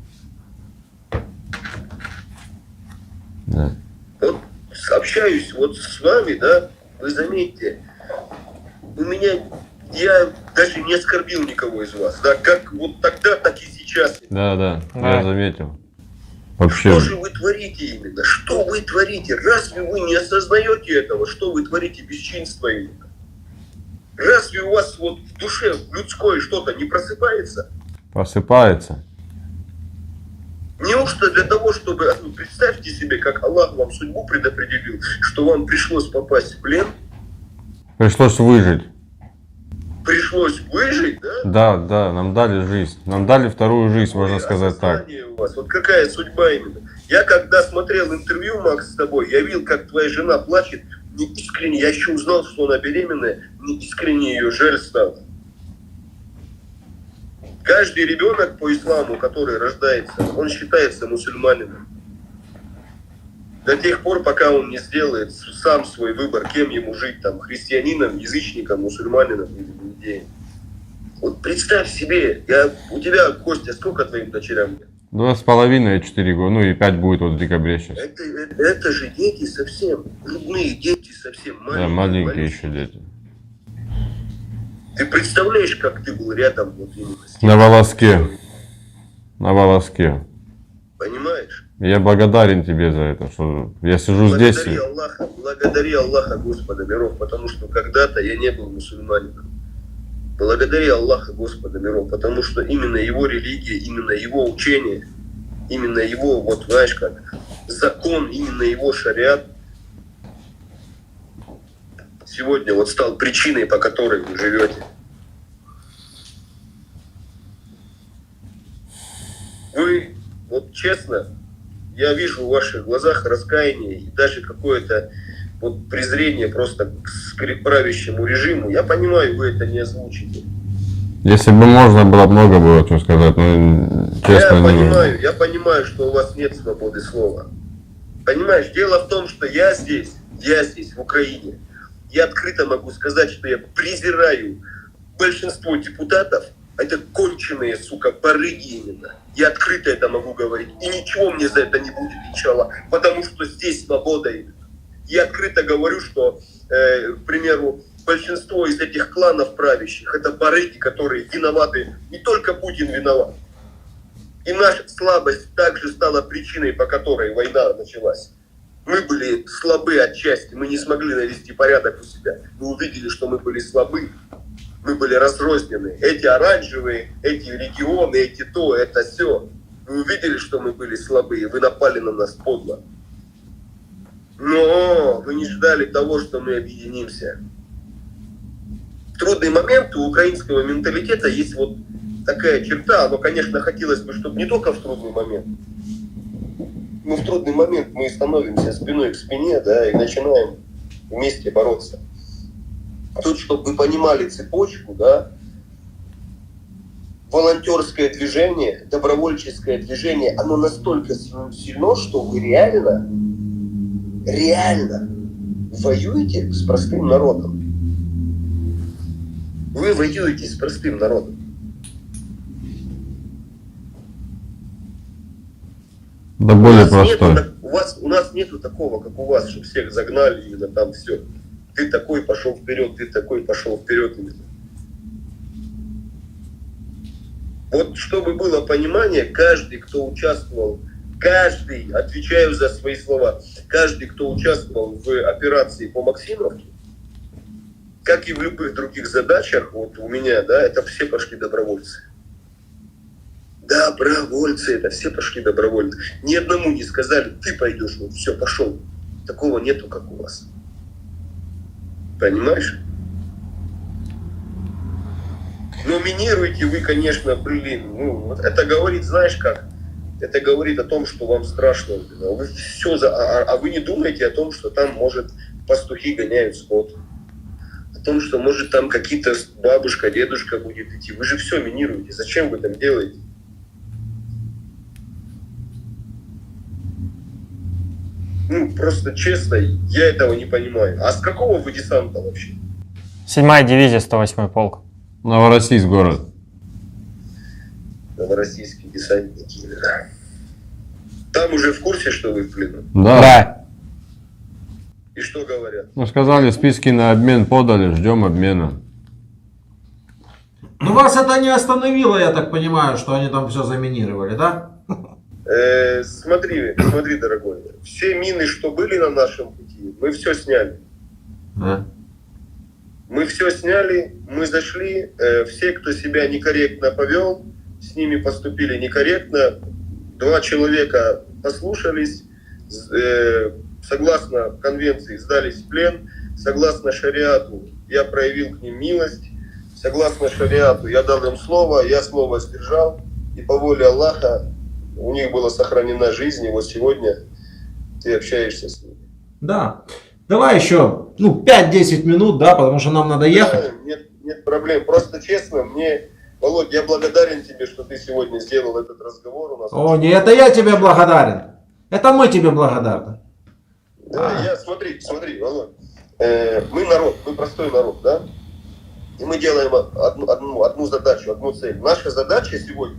Да. Вот общаюсь вот с вами, да, вы заметьте, у меня, я даже не оскорбил никого из вас, да, как вот тогда, так и сейчас. Да, я заметил. Вообще. Что же вы творите именно? Что вы творите? Разве вы не осознаете этого? Что вы творите бесчинство именно? Разве у вас вот в душе людское что-то не просыпается? Просыпается. Неужто для того, чтобы... Представьте себе, как Аллах вам судьбу предопределил, что вам пришлось попасть в плен? Пришлось выжить. Пришлось выжить, да? Да, нам дали жизнь. Нам дали вторую жизнь, можно сказать так. У вас. Вот какая судьба именно? Я когда смотрел интервью, Макс, с тобой, я видел, как твоя жена плачет. Мне искренне, я еще узнал, что она беременная, мне искренне ее жаль стало. Каждый ребенок по исламу, который рождается, он считается мусульманином. До тех пор, пока он не сделает сам свой выбор, кем ему жить, там, христианином, язычником, мусульманином или иудеем. Вот представь себе, у тебя, Костя, сколько твоим дочерям лет? 2,5 и 4 года, ну и 5 будет вот в декабре сейчас. Это же дети совсем, грудные дети совсем маленькие. Да, маленькие еще дети. Ты представляешь, как ты был рядом вот именно с ним? На волоске. На волоске. Понимаешь? Я благодарен тебе за это, что я сижу здесь. Благодари Аллаха, Господа миров, потому что когда-то я не был мусульманином. Благодари Аллаха, Господа миров, потому что именно его религия, именно его учение, именно его, вот знаешь как, закон, именно его шариат сегодня вот стал причиной, по которой вы живете. Вы, вот честно, я вижу в ваших глазах раскаяние и даже какое-то вот презрение просто к правящему режиму. Я понимаю, вы это не озвучите. Если бы можно было, много было что сказать, но честно Я понимаю, что у вас нет свободы слова. Понимаешь, дело в том, что я здесь, в Украине, я открыто могу сказать, что я презираю большинство депутатов, это конченые, сука, барыги именно. Я открыто это могу говорить. И ничего мне за это не будет, иншаллах, потому что здесь свобода именно. Я открыто говорю, что, к примеру, большинство из этих кланов правящих, это барыги, которые виноваты, не только Путин виноват. И наша слабость также стала причиной, по которой война началась. Мы были слабы отчасти, мы не смогли навести порядок у себя. Мы увидели, что мы были слабы, мы были разрознены. Эти оранжевые, эти регионы, эти то, это все. Вы увидели, что мы были слабы, и вы напали на нас подло. Но вы не ждали того, что мы объединимся. В трудный момент у украинского менталитета есть вот такая черта, но, конечно, хотелось бы, чтобы не только в трудный момент. Но в трудный момент мы становимся спиной к спине, да, и начинаем вместе бороться. Тут, чтобы вы понимали цепочку, да, волонтерское движение, добровольческое движение, оно настолько сильно, что вы реально воюете с простым народом. Вы воюете с простым народом. Да более простой. У нас нету такого, как у вас, что всех загнали и там все. Ты такой пошел вперед, ты такой пошел вперед. Вот чтобы было понимание, каждый, кто участвовал, отвечаю за свои слова, каждый, кто участвовал в операции по Максимовке, как и в любых других задачах, вот у меня, да, это все пошли добровольцы. Добровольцы это, все пошли добровольно. Ни одному не сказали, ты пойдешь, вот все, пошел. Такого нету, как у вас. Понимаешь? Номинируете вы, конечно, блин, ну, вот это говорит, знаешь как? Это говорит о том, что вам страшно. Вы все а вы не думаете о том, что там, может, пастухи гоняют скот. О том, что, может, там какие-то бабушка, дедушка будет идти. Вы же все минируете. Зачем вы там делаете? Ну, просто честно, я этого не понимаю. А с какого вы десанта вообще? 7-я дивизия, 108-й полк. Новороссийск город. Новороссийские десантники. Да. Там уже в курсе, что вы в плену? Да. И что говорят? Ну, сказали, списки на обмен подали, ждем обмена. Ну вас это не остановило, я так понимаю, что они там все заминировали, да? Смотри, дорогой. Все мины, что были на нашем пути, мы все сняли. Да. Мы все сняли, мы зашли, все, кто себя некорректно повел, с ними поступили некорректно. 2 человека послушались, согласно конвенции сдались в плен, согласно шариату я проявил к ним милость, согласно шариату я дал им слово, я слово сдержал, и по воле Аллаха у них была сохранена жизнь, и вот сегодня ты общаешься с ними. Да. Давай еще, 5-10 минут, да, потому что нам надо ехать. Нет проблем. Просто честно, Володь, я благодарен тебе, что ты сегодня сделал этот разговор у нас. О, не, это я тебе благодарен. Это мы тебе благодарны. Да, смотри, Володь. Мы народ, мы простой народ, да? И мы делаем одну задачу, одну цель. Наша задача сегодня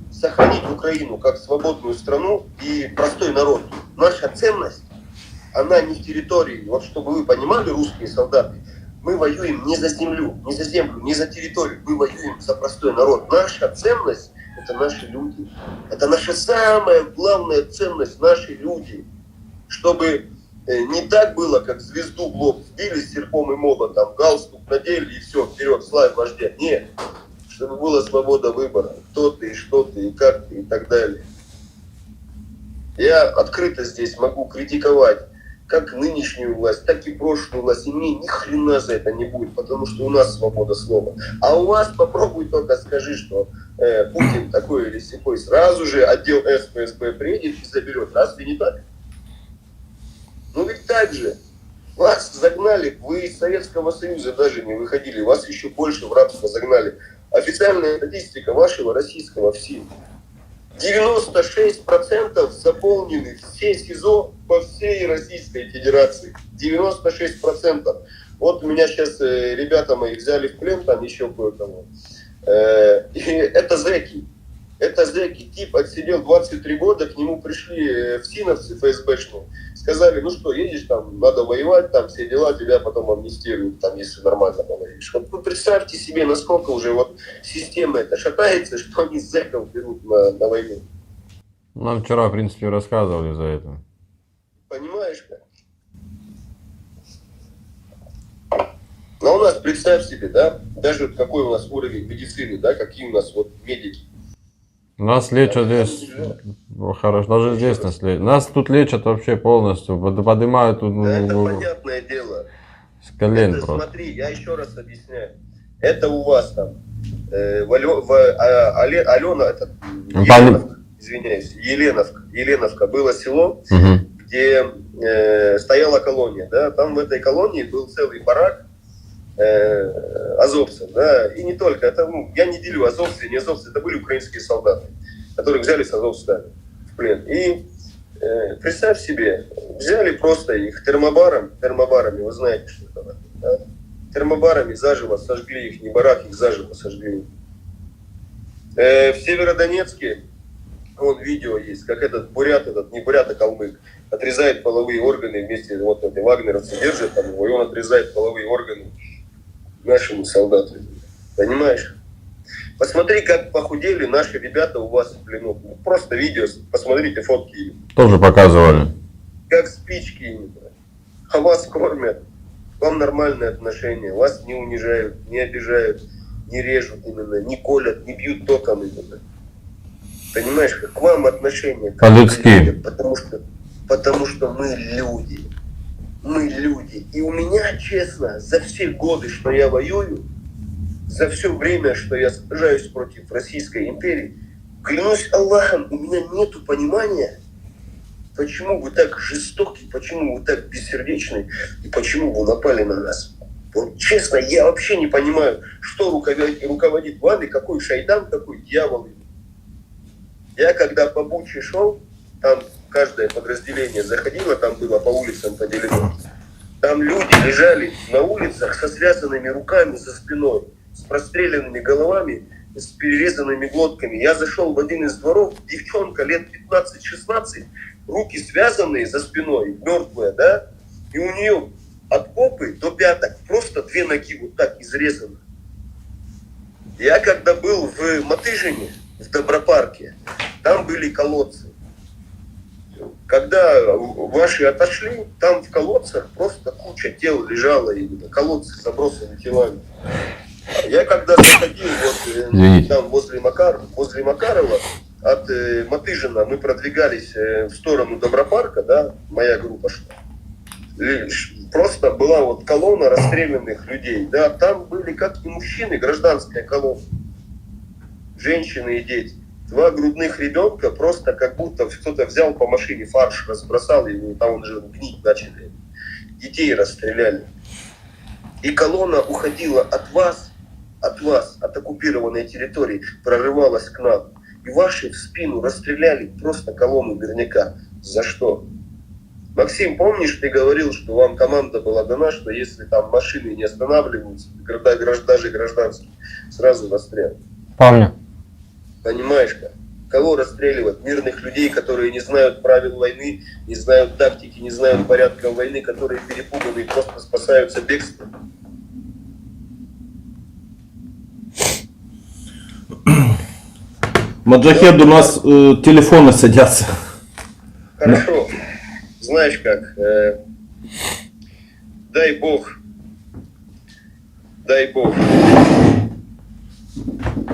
сохранить Украину как свободную страну и простой народ. Наша ценность, она не в территории. Вот чтобы вы понимали, русские солдаты, мы воюем не за землю, не за территорию. Мы воюем за простой народ. Наша ценность – это наши люди. Это наша самая главная ценность – наши люди. Чтобы не так было, как звезду в лоб сбили с серпом и молотом, галстук надели и все, вперед, славь вождя. Нет. Чтобы была свобода выбора. Кто ты, что ты, и как ты, и так далее. Я открыто здесь могу критиковать как нынешнюю власть, так и прошлую власть. И мне ни хрена за это не будет, потому что у нас свобода слова. А у вас попробуй только скажи, что Путин такой или сякой, сразу же отдел СПСБ приедет и заберет. Разве не так? Ну ведь так же. Вас загнали, вы из Советского Союза даже не выходили, вас еще больше в рабство загнали. Официальная статистика вашего российского ФСИН. 96% заполнены все СИЗО по всей Российской Федерации. 96%. Вот у меня сейчас ребята мои взяли в плен, там еще кое-кого. И это зэки. Это зэки. Тип отсидел 23 года, к нему пришли ФСИНовцы, ФСБшные. Сказали, ну что, едешь там, надо воевать, там все дела, тебя потом амнистируют, там, если нормально повоишь. Вот вы представьте себе, насколько уже вот система эта шатается, что они зэков берут на войну. Нам вчера, в принципе, рассказывали за это. Понимаешь как? Но у нас, представь себе, да, даже какой у нас уровень медицины, да, какие у нас вот медики. Нас лечат здесь, хорошо, даже здесь нас лечат. Нас тут лечат вообще полностью, поднимают тут, Да, это понятное дело. с колен Это, просто. смотри, я еще раз объясняю. Это у вас там, Алена, Еленовка, извиняюсь, Еленовка было село, где стояла колония, да, там в этой колонии был целый барак азовцев, да, и не только, это, я не делю азовцы, не азовцы, это были украинские солдаты, которые взяли с Азовстали в плен. И представь себе, взяли просто их термобарами, вы знаете, что это, да? Термобарами заживо сожгли их, не барак, их заживо сожгли. В Северодонецке, вон видео есть, как этот бурят, не бурят, а калмык, отрезает половые органы вместе, вот эти вагнеровцы держат там его, и он отрезает половые органы нашему солдату. Понимаешь? Посмотри, как похудели наши ребята у вас в плену. Просто видео, посмотрите фотки. Тоже показывали. Как спички. А вас кормят. Вам нормальное отношение. Вас не унижают, не обижают, не режут именно, не колят, не бьют током именно. Понимаешь, как к вам отношение? Как По-людски. к людям, потому что мы люди. Мы люди. И у меня, честно, за все годы, что я воюю, за все время, что я сражаюсь против Российской империи, клянусь Аллахом, у меня нету понимания, почему вы так жестоки, почему вы так бессердечны и почему вы напали на нас. Вот честно, я вообще не понимаю, что руководит вами, какой шайтан, какой дьявол. Я когда по Буче шел, там каждое подразделение заходило, там было по улицам поделено. Там люди лежали на улицах со связанными руками за спиной, с простреленными головами, с перерезанными глотками. Я зашел в один из дворов, девчонка лет 15-16, руки связанные за спиной, мертвая, да, и у нее от попы до пяток просто 2 ноги вот так изрезаны. Я когда был в Матыжине, в Добропарке, там были колодцы. Когда ваши отошли, там в колодцах просто куча тел лежала, и колодцы забросаны телами. Я когда заходил вот, там возле Макарова, от Матыжина мы продвигались в сторону Добропарка, да, моя группа шла. Просто была вот колонна расстрелянных людей, да, там были как и мужчины, гражданская колонна, женщины и дети. 2 грудных ребенка просто как будто кто-то взял по машине фарш, разбросал его, и там уже гнить начали. Детей расстреляли. И колонна уходила от вас, от оккупированной территории, прорывалась к нам. И ваши в спину расстреляли просто колонну мирняка. За что? Максим, помнишь, ты говорил, что вам команда была дана, что если там машины не останавливаются, даже гражданские, сразу расстрел. Помню. Понимаешь как? Кого расстреливать? Мирных людей, которые не знают правил войны, не знают тактики, не знают порядка войны, которые перепуганы и просто спасаются бегством. Маджахед, у нас телефоны садятся. Хорошо. Знаешь как? Дай Бог,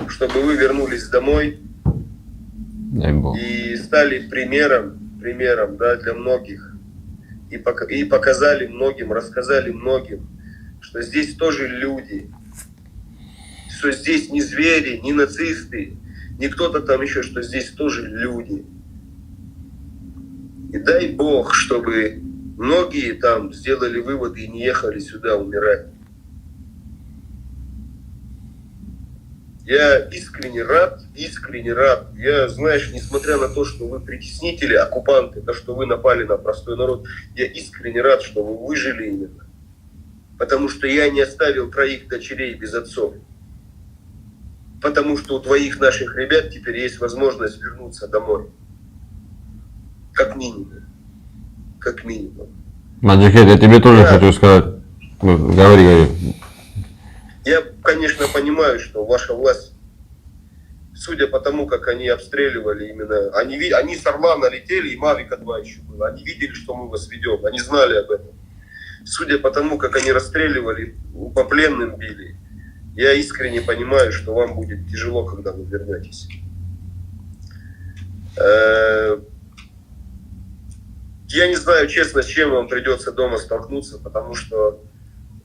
чтобы вы вернулись домой Дай бог. и стали примером, да, для многих. И показали многим, рассказали многим, что здесь тоже люди, что здесь не звери, не нацисты, не кто-то там еще, что здесь тоже люди. И дай Бог, чтобы многие там сделали выводы и не ехали сюда умирать. Я искренне рад. Я, знаешь, несмотря на то, что вы притеснители, оккупанты, то, что вы напали на простой народ, я искренне рад, что вы выжили именно. Потому что я не оставил 3 дочерей без отцов. Потому что у 2 наших ребят теперь есть возможность вернуться домой. Как минимум. Маджахед, я тебе тоже хочу сказать. Ну, говори. Я, конечно, понимаю, что ваша власть, судя по тому, как они обстреливали именно, они с Орлана летели, и Мавика 2 еще было, они видели, что мы вас ведем, они знали об этом. Судя по тому, как они расстреливали, по пленным били, я искренне понимаю, что вам будет тяжело, когда вы вернетесь. Я не знаю, честно, с чем вам придется дома столкнуться, потому что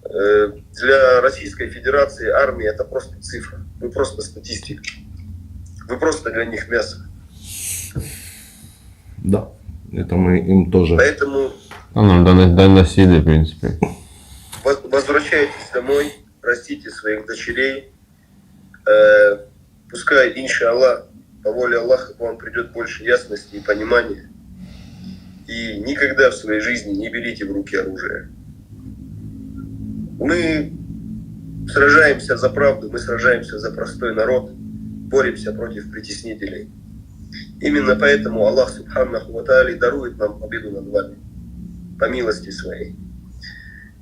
для Российской Федерации армия — это просто цифра. Вы просто статистика. Вы просто для них мясо. Да, это мы им тоже. Поэтому Доносили, в принципе. возвращайтесь домой, простите своих дочерей. Пускай, иншаллах, по воле Аллаха к вам придет больше ясности и понимания. И никогда в своей жизни не берите в руки оружие. Мы сражаемся за правду, мы сражаемся за простой народ, боремся против притеснителей. Именно поэтому Аллах Субханаху ва Тааля дарует нам победу над вами, по милости своей.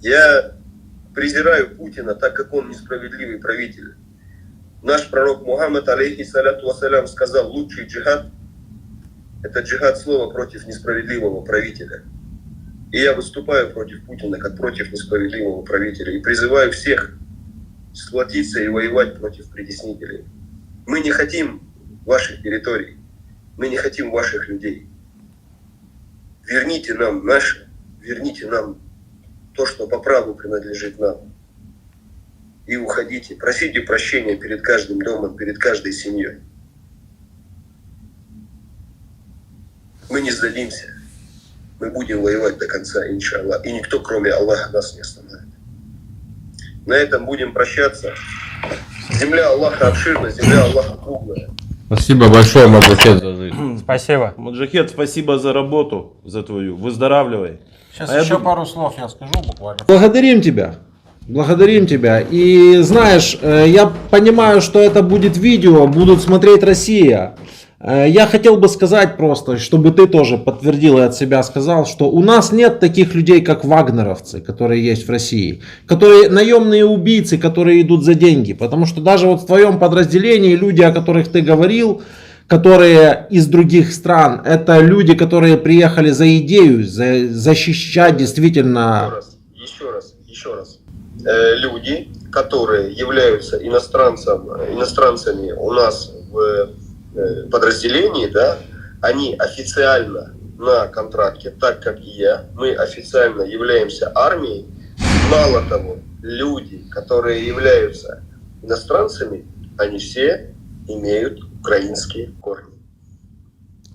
Я презираю Путина, так как он несправедливый правитель. Наш пророк Мухаммад, алейхиссаляту вассалям, сказал: лучший джихад — это джихад слова против несправедливого правителя. И я выступаю против Путина, как против несправедливого правителя, и призываю всех сплотиться и воевать против притеснителей. Мы не хотим ваших территорий, Мы не хотим ваших людей. Верните нам наше, верните нам то, что по праву принадлежит нам. И уходите. Просите прощения перед каждым домом, перед каждой семьей. Мы не сдадимся. Мы будем воевать до конца, иншаллах. И никто, кроме Аллаха, нас не остановит. На этом будем прощаться. Земля Аллаха обширна, земля Аллаха круглая. Спасибо большое, Маджахет, за жизнь. Спасибо. Маджахет, спасибо за работу, за твою. Выздоравливай. Сейчас А я еще думаю- пару слов я скажу буквально. Благодарим тебя. Благодарим тебя. И знаешь, я понимаю, что это будет видео, будут смотреть Россия. Я хотел бы сказать просто, чтобы ты тоже подтвердил и от себя сказал, что у нас нет таких людей, как вагнеровцы, которые есть в России. Которые наемные убийцы, которые идут за деньги. Потому что даже вот в твоем подразделении люди, о которых ты говорил, которые из других стран, это люди, которые приехали за идею, защищать действительно... Еще раз. Люди, которые являются иностранцами у нас в подразделении, да, они официально на контракте, так как и я, мы официально являемся армией. Мало того, люди, которые являются иностранцами, они все имеют украинские корни.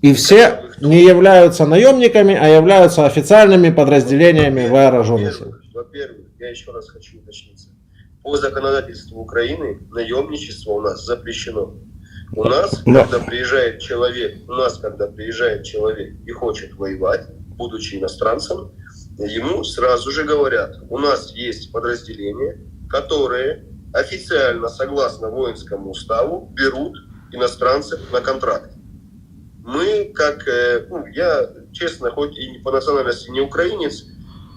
И все не являются наемниками, а являются официальными подразделениями вооруженных сил. Во-первых, я еще раз хочу уточниться. По законодательству Украины наемничество у нас запрещено. У нас, когда приезжает человек, и хочет воевать, будучи иностранцем, ему сразу же говорят, у нас есть подразделения, которые официально, согласно воинскому уставу, берут иностранцев на контракт. Мы, как, я, честно, хоть и по национальности не украинец,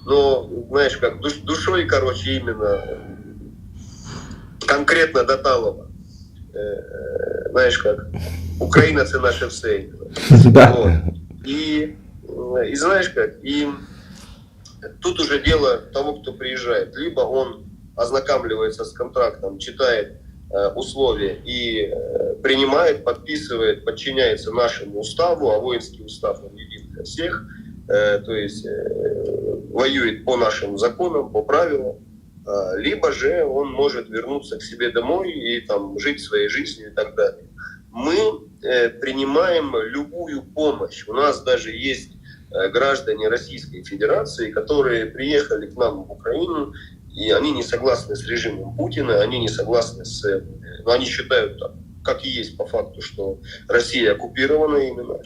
но, знаешь, как душой, короче, именно конкретно до Талова. Знаешь как, Украина – это наше все. Вот. И знаешь как, и тут уже дело того, кто приезжает. Либо он ознакомливается с контрактом, читает условия и принимает, подписывает, подчиняется нашему уставу, а воинский устав он един для всех, то есть воюет по нашим законам, по правилам. Либо же он может вернуться к себе домой и там жить своей жизнью и так далее. Мы принимаем любую помощь. У нас даже есть граждане Российской Федерации, которые приехали к нам в Украину, и они не согласны с режимом Путина, они не согласны но они считают, как и есть по факту, что Россия оккупирована именно.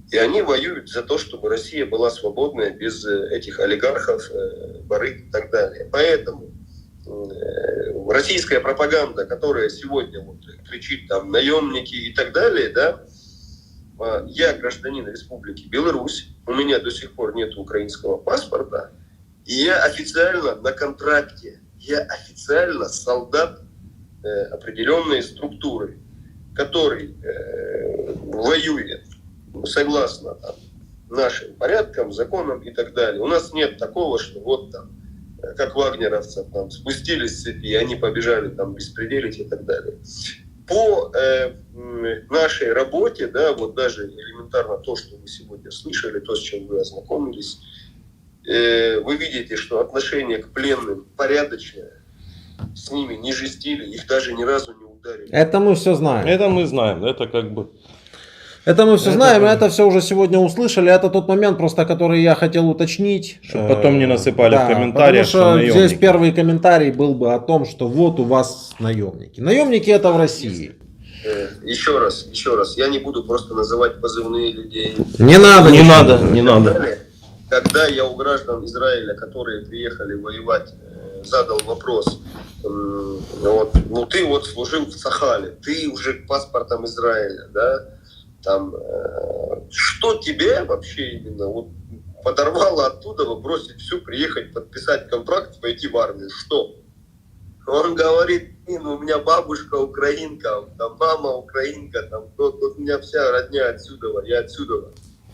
И они воюют за то, чтобы Россия была свободная, без этих олигархов, барыг и так далее. Поэтому российская пропаганда, которая сегодня вот кричит там наемники и так далее, да, я гражданин Республики Беларусь, у меня до сих пор нет украинского паспорта, и я официально на контракте, я официально солдат определенной структуры, который воюет согласно там нашим порядкам, законам и так далее. У нас нет такого, что вот там, как вагнеровцев, там спустились с цепи, и они побежали там беспределить и так далее. По нашей работе, да, вот даже элементарно то, что вы сегодня слышали, то, с чем вы ознакомились, вы видите, что отношение к пленным порядочное, с ними не жестили, их даже ни разу не ударили. Это мы все знаем. Это мы знаем, это как бы... Это мы все знаем, и это все уже сегодня услышали. Это тот момент, просто который я хотел уточнить. Чтобы потом не насыпали в Да, комментариях, потому что наемники. здесь первый комментарий был бы о том, что вот у вас наемники. Наемники это в России. Еще раз, я не буду просто называть позывные людей. Не надо. Не надо. Когда я у граждан Израиля, которые приехали воевать, задал вопрос, вот, ну ты вот служил в Сахале, ты уже паспортом Израиля, да, там, что тебе вообще именно вот подорвало оттуда бросить все, приехать, подписать контракт, пойти в армию, что? Он говорит, ну, у меня бабушка украинка, там мама украинка, там тут у меня вся родня отсюда, я отсюда.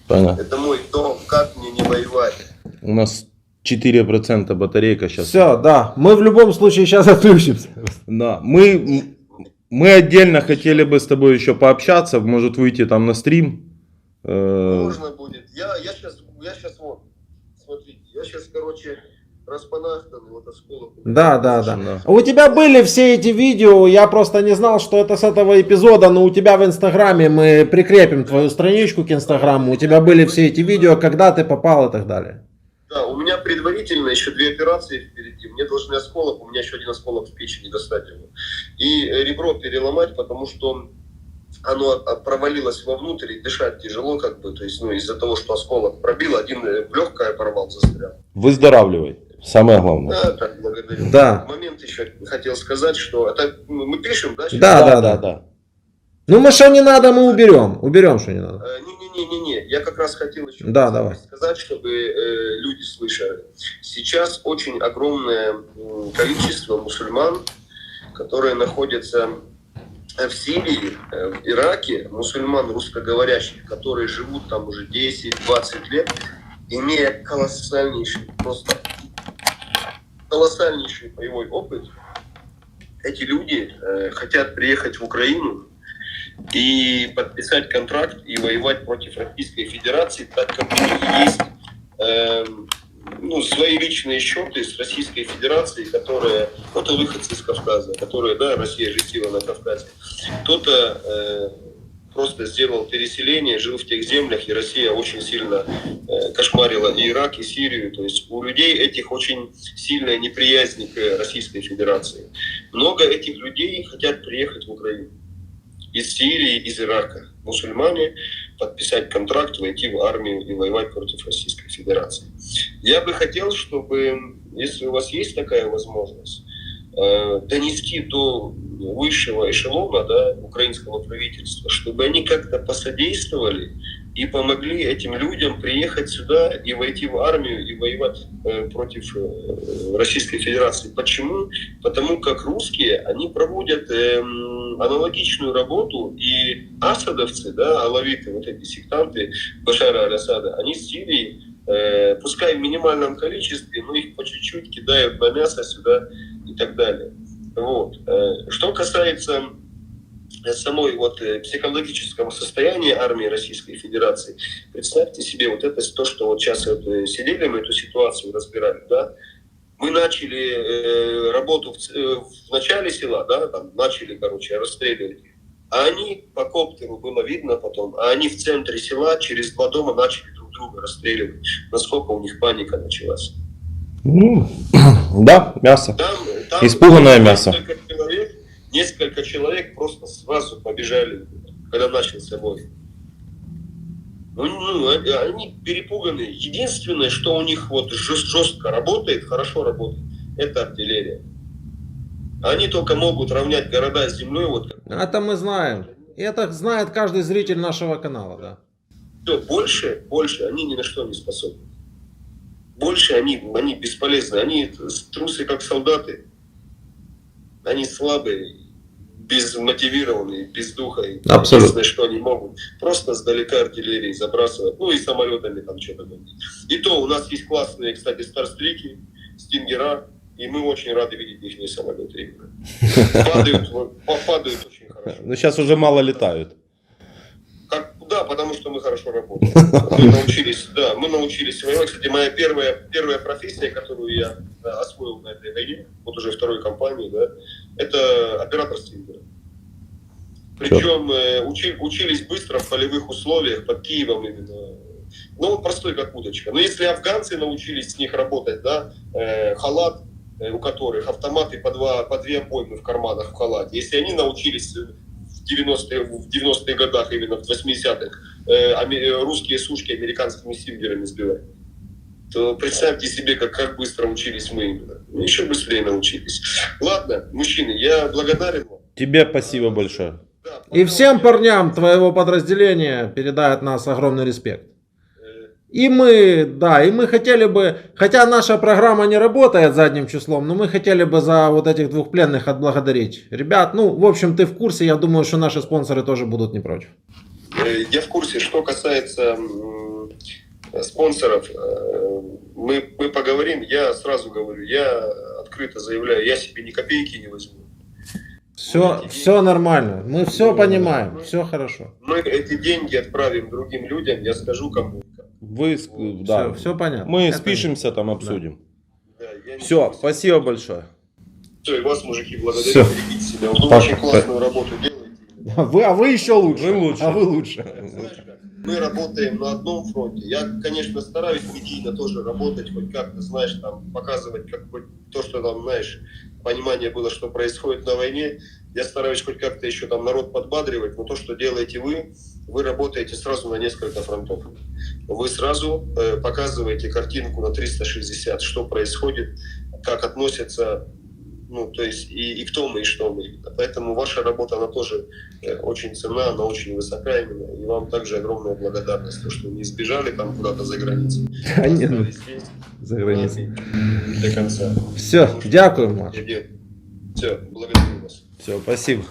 Понятно. Это мой дом, как мне не воевать? У нас 4% батарейка сейчас. Все, да. Мы в любом случае сейчас отключимся. Да, мы Мы отдельно хотели бы с тобой еще пообщаться, может выйти там на стрим. Можно будет. Я сейчас вот, смотрите, я сейчас, короче, распанахтанный, вот осколок. Да. У тебя были все эти видео, я просто не знал, что это с этого эпизода, но у тебя в Инстаграме мы прикрепим твою страничку к Инстаграму, у тебя были все эти видео, когда ты попал и так далее. Да, у меня предварительно еще 2 операции впереди. Мне должны осколок, у меня еще 1 осколок в печени достать его. И ребро переломать, потому что оно провалилось вовнутрь, и дышать тяжело, как бы, то есть, ну, из-за того, что осколок пробил, один в легкое порвал, застрял. Выздоравливай. Самое главное. Да, так, благодарю. Да. Момент еще хотел сказать, что это мы пишем, да? сейчас? Да. Ну мы что не надо, мы уберем, что не надо. Не, я как раз хотел еще давай. сказать, чтобы люди слышали. Сейчас очень огромное количество мусульман, которые находятся в Сирии, в Ираке, мусульман русскоговорящих, которые живут там уже 10-20 лет, имея колоссальнейший боевой опыт. Эти люди хотят приехать в Украину и подписать контракт и воевать против Российской Федерации, так как у них есть свои личные счеты с Российской Федерацией, которые, кто-то выходцы из Кавказа, которые, да, Россия жестила на Кавказе, кто-то просто сделал переселение, жил в тех землях, и Россия очень сильно кошмарила и Ирак, и Сирию. То есть у людей этих очень сильная неприязнь к Российской Федерации. Много этих людей хотят приехать в Украину. Из Сирии, из Ирака. Мусульмане подписать контракт, войти в армию и воевать против Российской Федерации. Я бы хотел, чтобы, если у вас есть такая возможность, донести до высшего эшелона, да, украинского правительства, чтобы они как-то посодействовали и помогли этим людям приехать сюда и войти в армию и воевать против Российской Федерации. Почему? Потому как русские, они проводят аналогичную работу, и асадовцы, да, алавиты, вот эти сектанты Башара аль-Асада, они с Сирии, пускай в минимальном количестве, но их по чуть-чуть кидают на мясо сюда и так далее. Вот. Что касается самой психологического состояния армии Российской Федерации, представьте себе вот это то, что вот сейчас сидели, мы эту ситуацию разбирали, да, мы начали работу в начале села, да, там начали, расстреливать, а они по коптеру было видно потом, а они в центре села через 2 дома начали друг друга расстреливать, насколько у них паника началась. Да, мясо. Там испуганное мясо. Несколько человек просто сразу побежали, когда начался бой. Они перепуганы. Единственное, что у них жестко работает, хорошо работает, это артиллерия. Они только могут равнять города с землей. Это мы знаем. Это знает каждый зритель нашего канала, да. Все, больше они ни на что не способны. Больше они бесполезны. Они трусы, как солдаты. Они слабые, безмотивированные, без духа. Абсолютно. Единственное, что они могут, просто сдалека артиллерии забрасывать, и самолетами там что-то бомбить. И то у нас есть классные, кстати, старстрики, стингера, и мы очень рады видеть их самолеты. Падают очень хорошо. Но сейчас уже мало летают. Да, потому что мы хорошо работаем. Мы научились воевать. Кстати, моя первая профессия, которую я освоил на этой войне, вот уже 2-й компании, да, это оператор стингера. Причем учились быстро в полевых условиях, под Киевом именно. Простой как удочка. Но если афганцы научились с них работать, да, халат, у которых автоматы по 2 обоймы в карманах в халате, если они научились в 90-х годах, именно в 80-х, русские сушки американскими стингерами сбивать, то представьте себе, как быстро учились мы именно. Еще быстрее научились. Ладно, мужчины, я благодарен вам. Тебе спасибо большое. И всем парням твоего подразделения передает нас огромный респект. И мы хотели бы, хотя наша программа не работает задним числом, но мы хотели бы за вот этих 2 пленных отблагодарить. Ребят, в общем, ты в курсе, я думаю, что наши спонсоры тоже будут не против. Я в курсе. Что касается спонсоров, мы поговорим. Я сразу говорю, я открыто заявляю, я себе ни копейки не возьму. Все нормально. Мы все понимаем, все хорошо. Мы эти деньги отправим другим людям, я скажу кому. и как. Да. Все понятно. Мы Это- спишемся там, обсудим. Да, я не Все, знаю. спасибо большое. Все, и вас, мужики, благодарю, Всё. берегите себя. Вы Пока. очень классную работу делаете. А вы еще лучше. Вы лучше. А вы лучше. Знаешь как, мы работаем на одном фронте. Я, конечно, стараюсь медийно тоже работать, хоть как-то, знаешь, там, показывать как хоть то, что там, знаешь, понимание было, что происходит на войне. Я стараюсь хоть как-то еще там народ подбадривать, но то, что делаете вы работаете сразу на несколько фронтов. Вы сразу показываете картинку на 360, что происходит, как относятся, ну, то есть и кто мы, и что мы. Поэтому ваша работа, она тоже очень ценна, она очень высока именно. И вам также огромная благодарность, то, что не сбежали там куда-то за границу. Да нет, Остались здесь, за границей. до конца. Все, дякую, Маш. Все, благодарю вас. Все, спасибо.